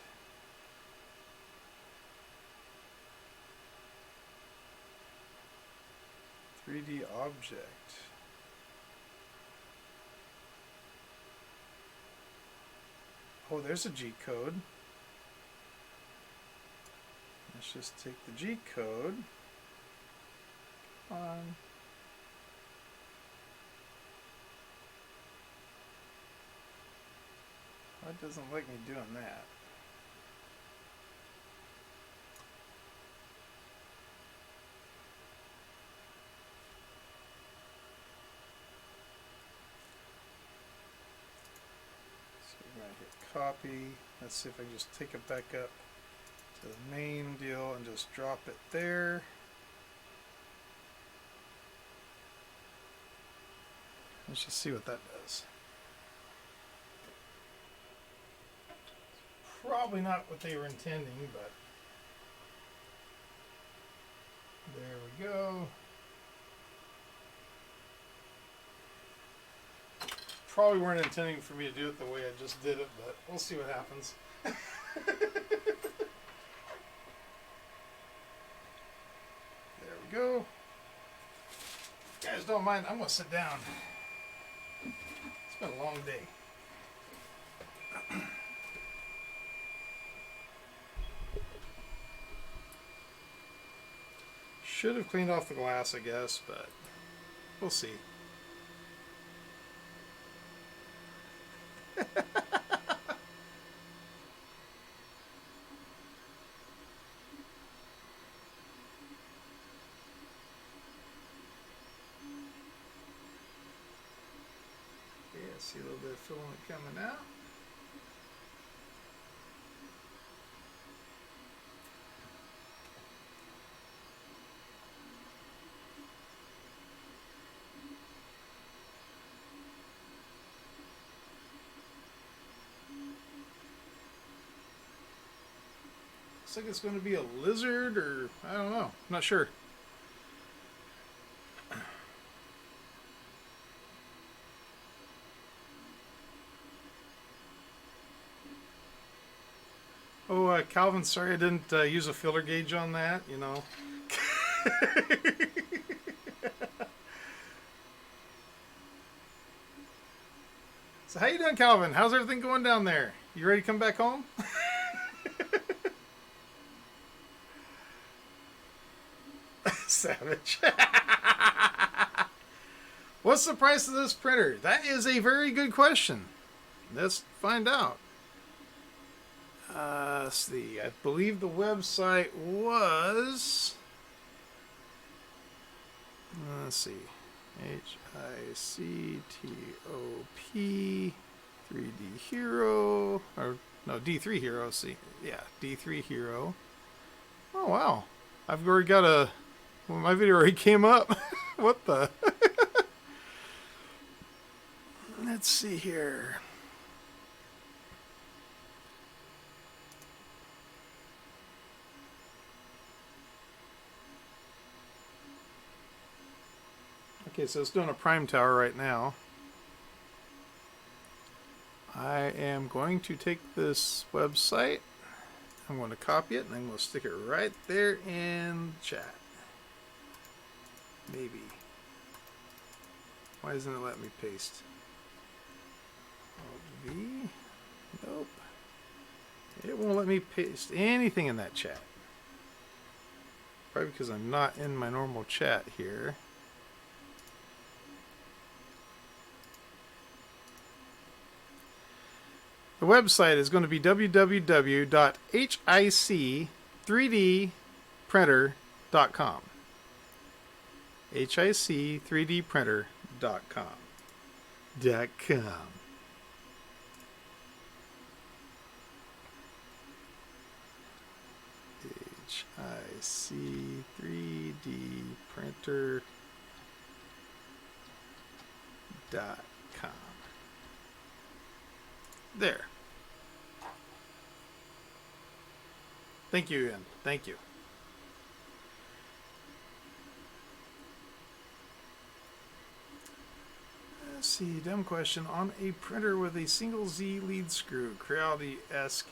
"3D object." Oh, there's a G code. Let's just take the G code. Come on. Why doesn't like me doing that? copy. Let's see if I can just take it back up to the main deal and just drop it there. Let's just see what that does. Probably not what they were intending, but there we go. Probably weren't intending for me to do it the way I just did it, but we'll see what happens. There we go. If you guys don't mind, I'm going to sit down. It's been a long day. Should have cleaned off the glass, I guess, but we'll see. See a little bit of filament coming out. Looks like it's going to be a lizard, or I don't know. I'm not sure. Oh, Calvin, sorry I didn't use a filler gauge on that, you know. So how you doing, Calvin? How's everything going down there? You ready to come back home? Savage. What's the price of this printer? That is a very good question. Let's find out. Let's see. I believe the website was. Let's see. Hictop 3D Hero. Or no, D3 Hero. See. Yeah, D3 Hero. Oh, wow. I've already got a. Well, my video already came up. What the? Let's see here. Okay, so it's doing a prime tower right now. I am going to take this website. I'm going to copy it and I'm going to stick it right there in chat. Maybe. Why isn't it letting me paste? Alt V. Nope. It won't let me paste anything in that chat. Probably because I'm not in my normal chat here. The website is going to be www.hic3dprinter.com. hic3dprinter.com. hic3dprinter.com. There. Thank you, Ian. Thank you. Let's see, dumb question. On a printer with a single Z lead screw, Creality-esque,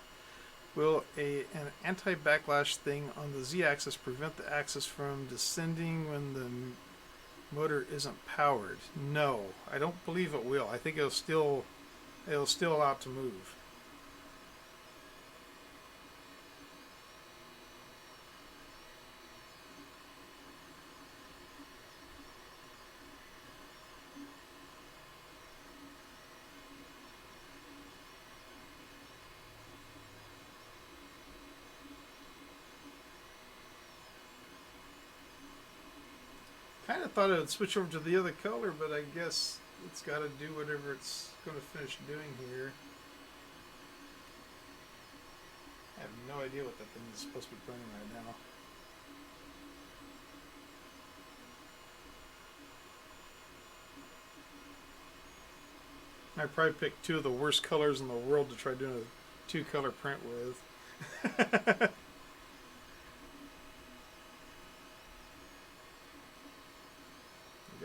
will an anti-backlash thing on the Z-axis prevent the axis from descending when the motor isn't powered? No, I don't believe it will. I think it'll still allow it to move. Kind of thought it would switch over to the other color, but I guess it's got to do whatever it's going to finish doing here. I have no idea what that thing is supposed to be printing right now. I probably picked two of the worst colors in the world to try doing a 2-color print with. I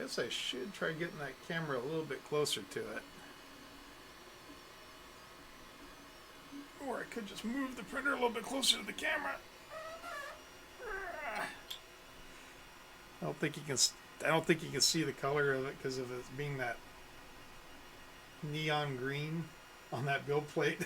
guess I should try getting that camera a little bit closer to it. Or I could just move the printer a little bit closer to the camera. I don't think you can see the color of it because of it being that neon green on that build plate.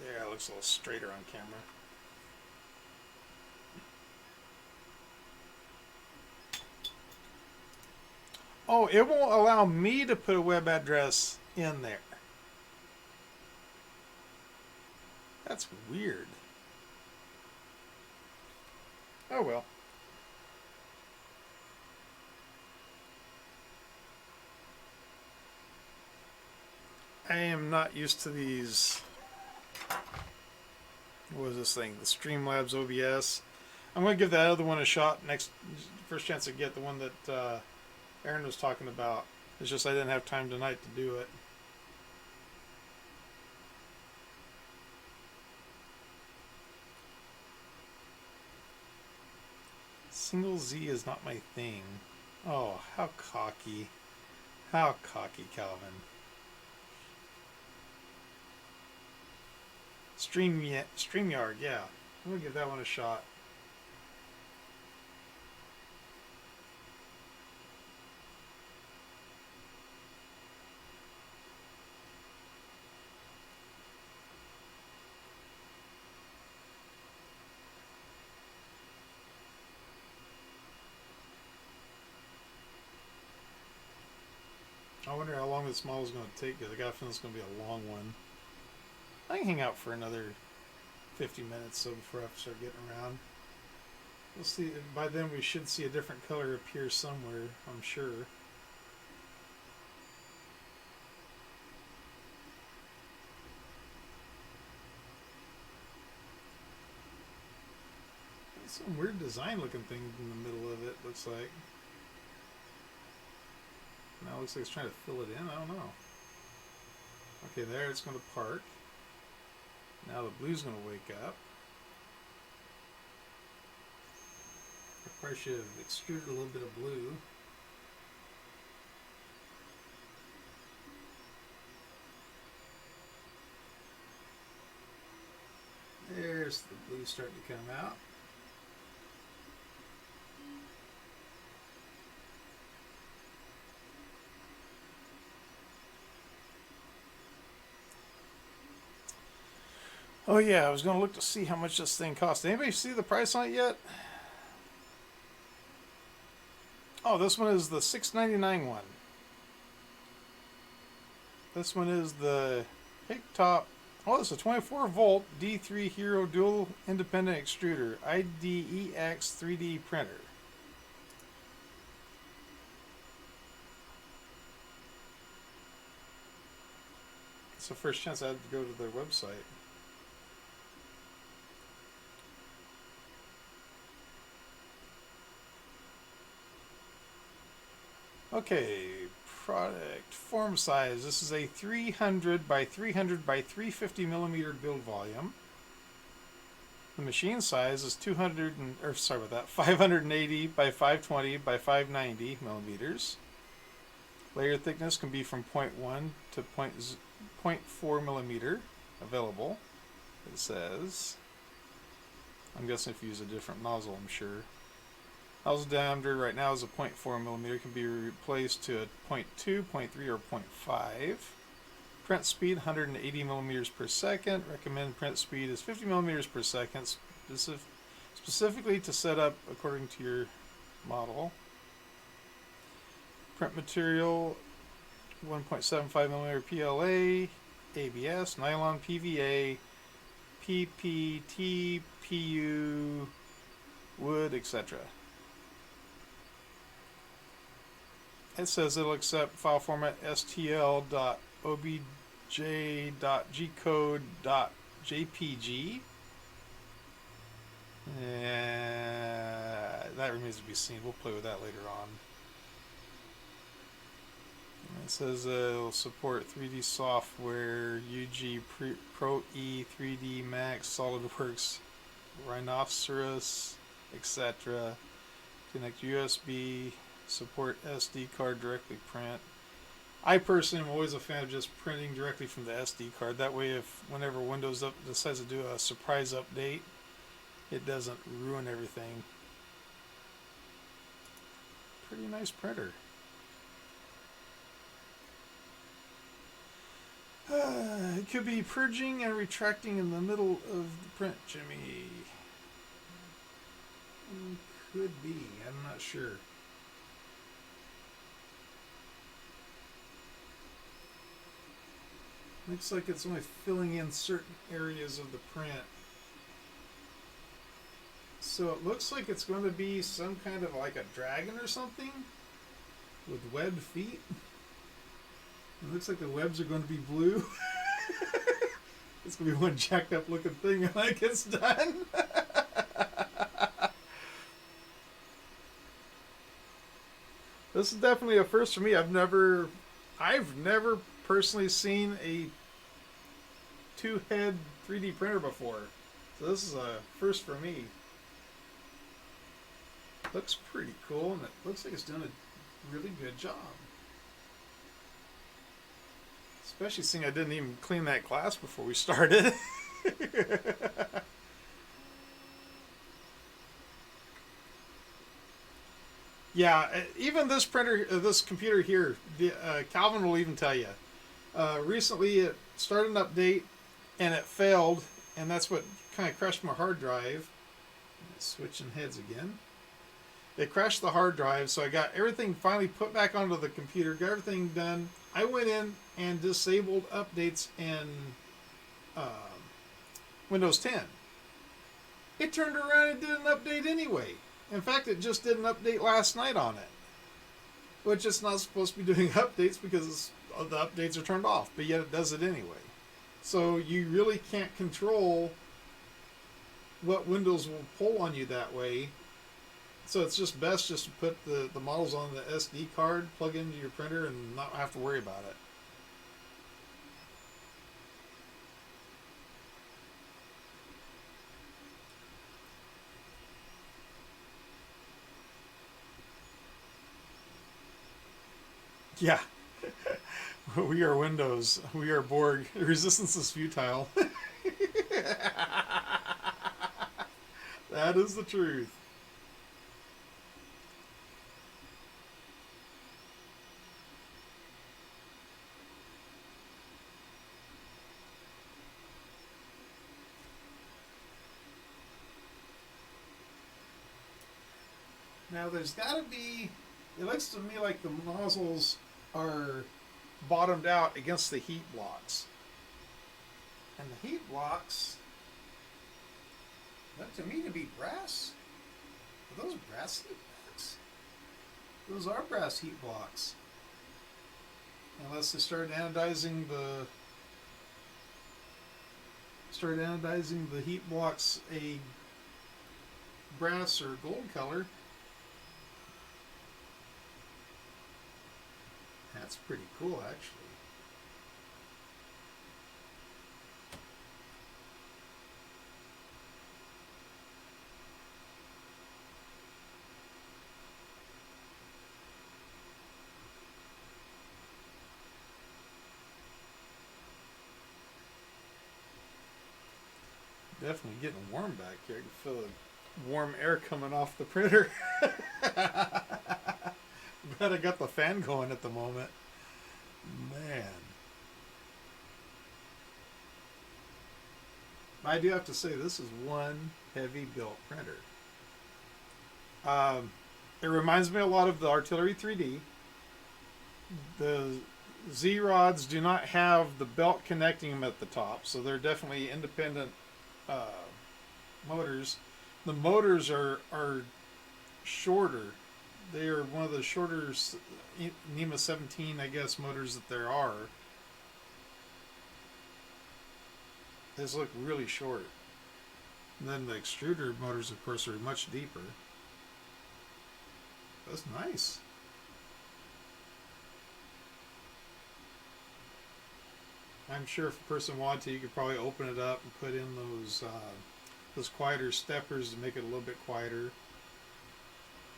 Yeah, it looks a little straighter on camera. Oh, it won't allow me to put a web address in there. That's weird. Oh well. I am not used to these. What was this thing? The Streamlabs OBS. I'm going to give that other one a shot first chance I get, the one that Aaron was talking about. It's just I didn't have time tonight to do it. Single Z is not my thing. Oh, how cocky. How cocky, Calvin. StreamYard, yeah. I'm going to give that one a shot. I wonder how long this model is going to take, because I got a feeling it's going to be a long one. I can hang out for another 50 minutes so before I have to start getting around. We'll see. By then we should see a different color appear somewhere, I'm sure. There's some weird design looking thing in the middle of it, looks like. Now it looks like it's trying to fill it in. I don't know. Okay, there it's going to park. Now the blue's going to wake up. I probably should have extruded a little bit of blue. There's the blue starting to come out. Oh yeah, I was going to look to see how much this thing costs. Anybody see the price on it yet? Oh, this one is the $6.99 one. This one is the Hictop. Oh, it's a 24-volt D3 Hero Dual Independent Extruder IDEX 3D printer. It's the first chance I had to go to their website. Okay, product form size. This is a 300 by 300 by 350 millimeter build volume. The machine size is 580 by 520 by 590 millimeters. Layer thickness can be from 0.1 to 0.4 millimeter available. It says. I'm guessing if you use a different nozzle, I'm sure. Nozzle diameter right now is a 0.4 millimeter. Can be replaced to a 0.2, 0.3, or 0.5. Print speed 180 millimeters per second. Recommended print speed is 50 millimeters per second, specifically to set up according to your model. Print material 1.75 millimeter PLA. ABS, nylon, PVA, PP, TPU, wood, etc. It says it'll accept file format stl.obj.gcode.jpg. That remains to be seen. We'll play with that later on. It says it'll support 3D software, UG Pro E, 3D Max, SolidWorks, Rhinoceros, etc. Connect USB, support SD card directly print. I personally am always a fan of just printing directly from the SD card. That way, if whenever Windows decides to do a surprise update, it doesn't ruin everything. Pretty nice printer. It could be purging and retracting in the middle of the print, Jimmy. Could be. I'm not sure. Looks like it's only filling in certain areas of the print. So it looks like it's going to be some kind of like a dragon or something with webbed feet. It looks like the webs are going to be blue. It's going to be one jacked up looking thing when it gets done. This is definitely a first for me. I've never personally seen a two-head 3D printer before. So this is a first for me. Looks pretty cool, and it looks like it's doing a really good job. Especially seeing I didn't even clean that glass before we started. Yeah, even this printer, this computer here, Calvin will even tell you. Recently it started an update and it failed, and that's what kind of crashed my hard drive. Switching heads again. It crashed the hard drive, so I got everything finally put back onto the computer, got everything done. I went in and disabled updates in Windows 10. It turned around and did an update anyway. In fact, it just did an update last night on it, which it's not supposed to be doing updates because the updates are turned off, but yet it does it anyway. So you really can't control what Windows will pull on you that way. So it's just best just to put the models on the SD card, plug into your printer, and not have to worry about it. Yeah. We are Windows. We are Borg. Resistance is futile. That is the truth. Now there's got to be, it looks to me like the nozzles are bottomed out against the heat blocks. And the heat blocks look to me to be brass. Are those brass heat blocks? Those are brass heat blocks. Unless they start anodizing the heat blocks a brass or gold color. That's pretty cool, actually. Definitely getting warm back here. I can feel the warm air coming off the printer. Glad I got the fan going at the moment. Man. I do have to say, this is one heavy built printer. It reminds me a lot of the Artillery 3D. Z-rods do not have the belt connecting them at the top, so they're definitely independent motors. The motors are shorter. They are one of the shorter NEMA 17, I guess, motors that there are. These look really short. And then the extruder motors, of course, are much deeper. That's nice. I'm sure if a person wanted to, you could probably open it up and put in those quieter steppers to make it a little bit quieter.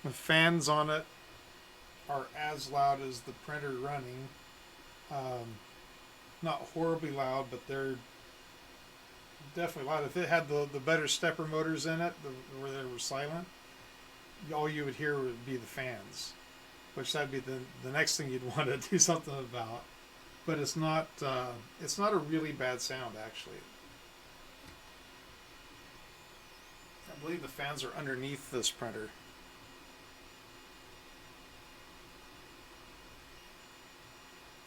The fans on it are as loud as the printer running. Not horribly loud, but they're definitely loud. If it had the better stepper motors in it, where they were silent, all you would hear would be the fans, which that'd be the next thing you'd want to do something about. But it's not a really bad sound, actually. I believe the fans are underneath this printer.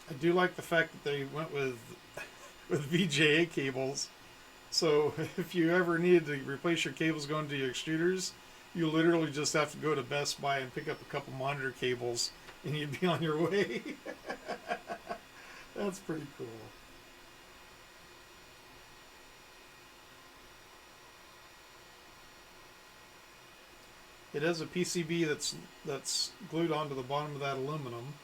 I do like the fact that they went with VGA cables. So if you ever needed to replace your cables going to your extruders, you literally just have to go to Best Buy and pick up a couple monitor cables, and you'd be on your way. That's pretty cool. It has a PCB that's glued onto the bottom of that aluminum.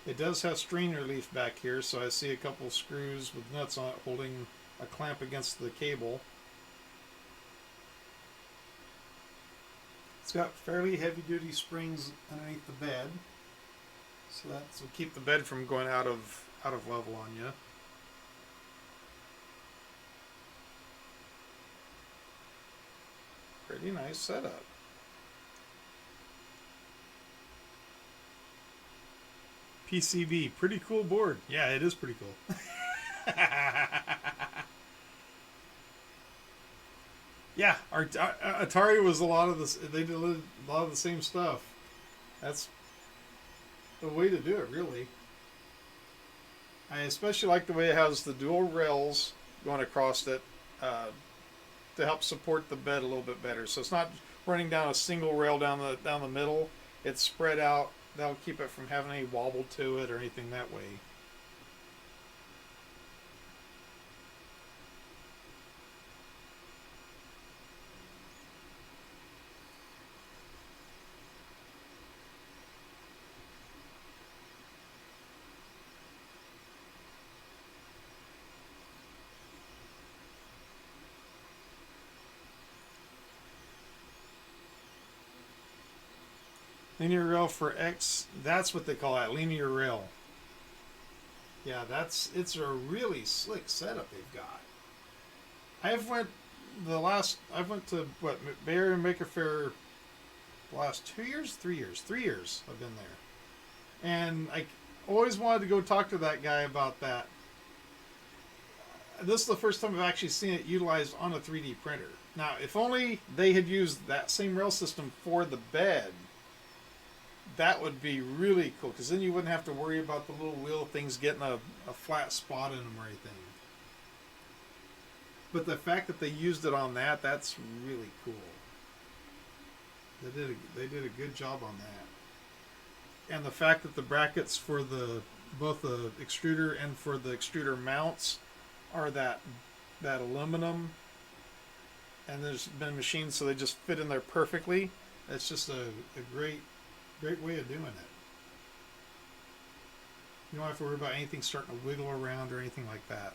It does have strain relief back here, so I see a couple screws with nuts on it holding a clamp against the cable. It's got fairly heavy duty springs underneath the bed, so that will keep the bed from going out of level on you. Pretty nice setup. PCB, pretty cool board. Yeah, it is pretty cool. Yeah, Atari was a lot of this. They did a lot of the same stuff. That's the way to do it, really. I especially like the way it has the dual rails going across it to help support the bed a little bit better. So it's not running down a single rail down the middle. It's spread out. That'll keep it from having any wobble to it or anything that way. Linear rail for X, that's what they call that, linear rail. Yeah, it's a really slick setup they've got. I went to Bay Area Maker Faire the last 2 years, 3 years, 3 years I've been there. And I always wanted to go talk to that guy about that. This is the first time I've actually seen it utilized on a 3D printer. Now, if only they had used that same rail system for the bed, that would be really cool, because then you wouldn't have to worry about the little wheel things getting a flat spot in them or anything. But the fact that they used it on that's really cool. They did a good job on that. And the fact that the brackets for both the extruder and for the extruder mounts are that aluminum, and there's been machines so they just fit in there perfectly. It's just a great way of doing it. You don't have to worry about anything starting to wiggle around or anything like that.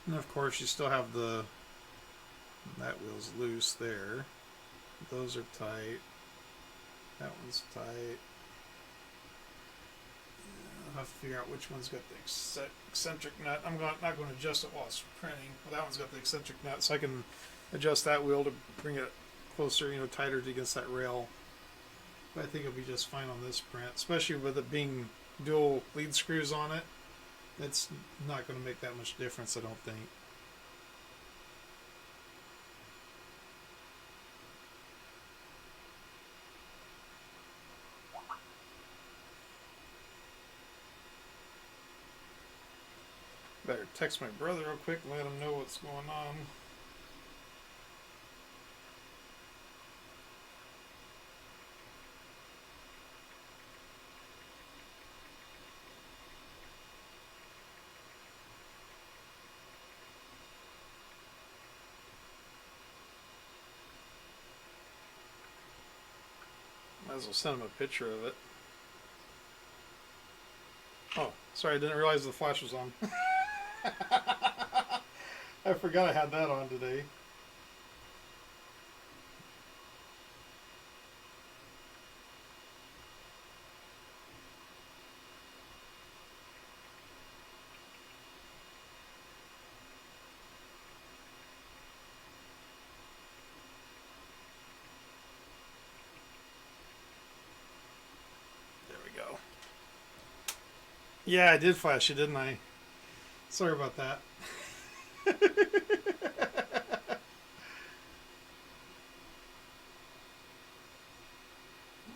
And of course you still have that wheel's loose there. Those are tight. That one's tight. I'll have to figure out which one's got the eccentric nut. I'm not going to adjust it while it's printing. Well, that one's got the eccentric nut, so I can adjust that wheel to bring it closer, tighter against that rail. But I think it'll be just fine on this print, especially with it being dual lead screws on it. It's not going to make that much difference, I don't think. text my brother real quick and let him know what's going on. Might as well send him a picture of it. Oh, sorry, I didn't realize the flash was on. I forgot I had that on today. Yeah, I did flash you, didn't I? Sorry about that.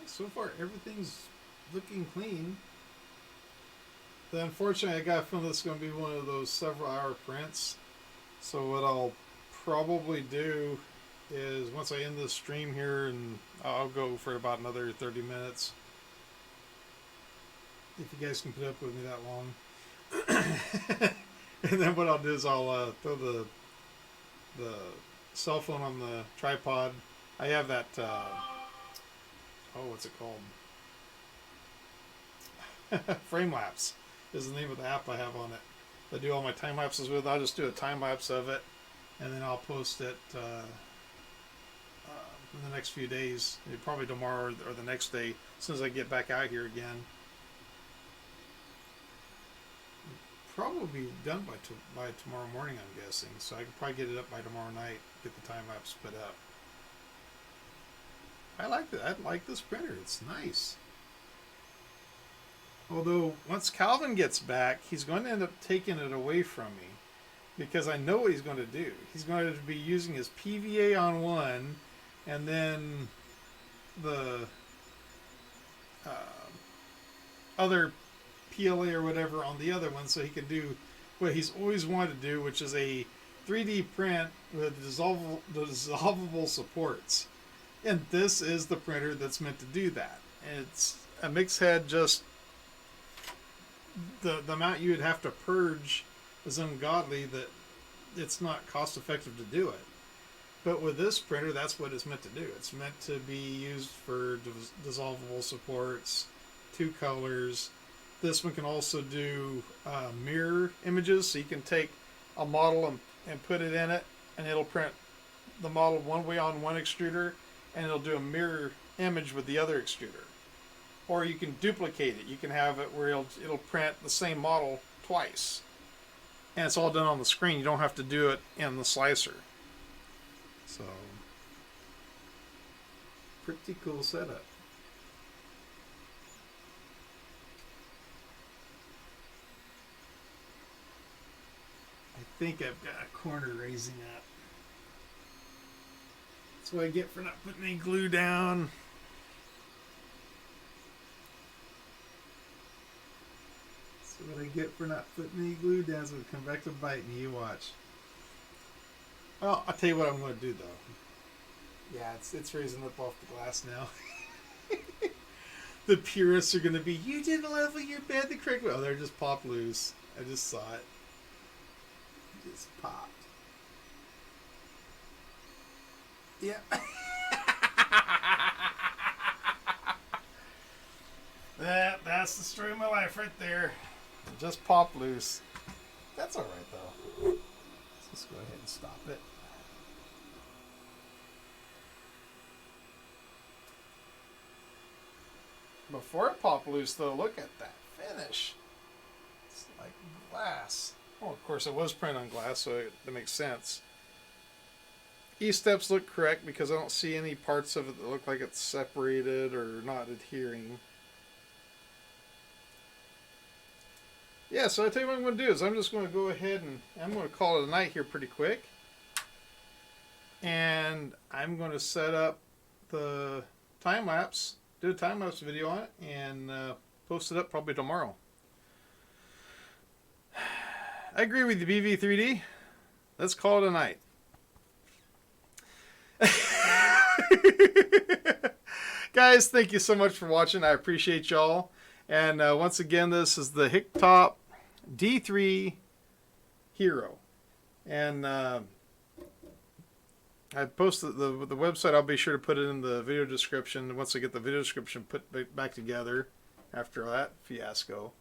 So far, everything's looking clean. Unfortunately, I got a feeling this is going to be one of those several-hour prints. So what I'll probably do is, once I end this stream here, and I'll go for about another 30 minutes. If you guys can put up with me that long. And then what I'll do is I'll throw the cell phone on the tripod. I have that, what's it called? Frame Lapse is the name of the app I have on it. I do all my time lapses with. I'll just do a time lapse of it, and then I'll post it in the next few days. Probably tomorrow or the next day, as soon as I get back out here again. Probably be done by tomorrow morning, I'm guessing. So I can probably get it up by tomorrow night. Get the time lapse put up. I like that. I like this printer. It's nice. Although once Calvin gets back, he's going to end up taking it away from me, because I know what he's going to do. He's going to be using his PVA on one, and then the other PLA or whatever on the other one, so he can do what he's always wanted to do, which is a 3D print with dissolvable supports. And this is the printer that's meant to do that. It's a mixed head. Just the amount you would have to purge is ungodly that it's not cost effective to do it. But with this printer, that's what it's meant to do. It's meant to be used for dissolvable supports, 2 colors. This one can also do mirror images, so you can take a model and put it in it, and it'll print the model one way on one extruder, and it'll do a mirror image with the other extruder. Or you can duplicate it. You can have it where it'll print the same model twice. And it's all done on the screen. You don't have to do it in the slicer. So, pretty cool setup. I think I've got a corner raising up. That's what I get for not putting any glue down. That's what I get for not putting any glue down. So it'll come back to bite me. You watch. Well, I'll tell you what I'm going to do though. Yeah, it's raising up off the glass now. The purists are going to be, you didn't level your bed the correct way. Oh, they're just popped loose. I just saw it. Just popped. Yeah. That's the story of my life right there. Just popped loose. That's alright though. Let's just go ahead and stop it. Before it popped loose though, look at that finish. It's like glass. Well, of course it was printed on glass, so that makes sense. E-steps look correct because I don't see any parts of it that look like it's separated or not adhering. Yeah, so I tell you what I'm going to do is I'm just going to go ahead and I'm going to call it a night here pretty quick. And I'm going to set up the time-lapse, do a time-lapse video on it, and post it up probably tomorrow. I agree with you, BV3D. Let's call it a night. Guys, thank you so much for watching. I appreciate y'all. And once again, this is the Hictop D3 Hero. And I posted the website. I'll be sure to put it in the video description once I get the video description put back together after that fiasco.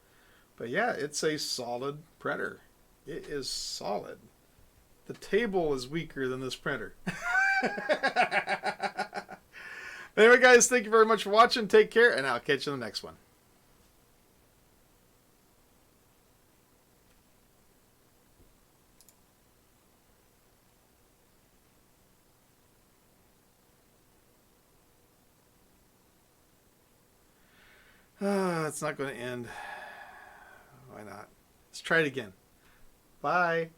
But yeah, it's a solid printer. It is solid. The table is weaker than this printer. Anyway, guys, thank you very much for watching. Take care, and I'll catch you in the next one. It's not going to end. Why not? Let's try it again. Bye.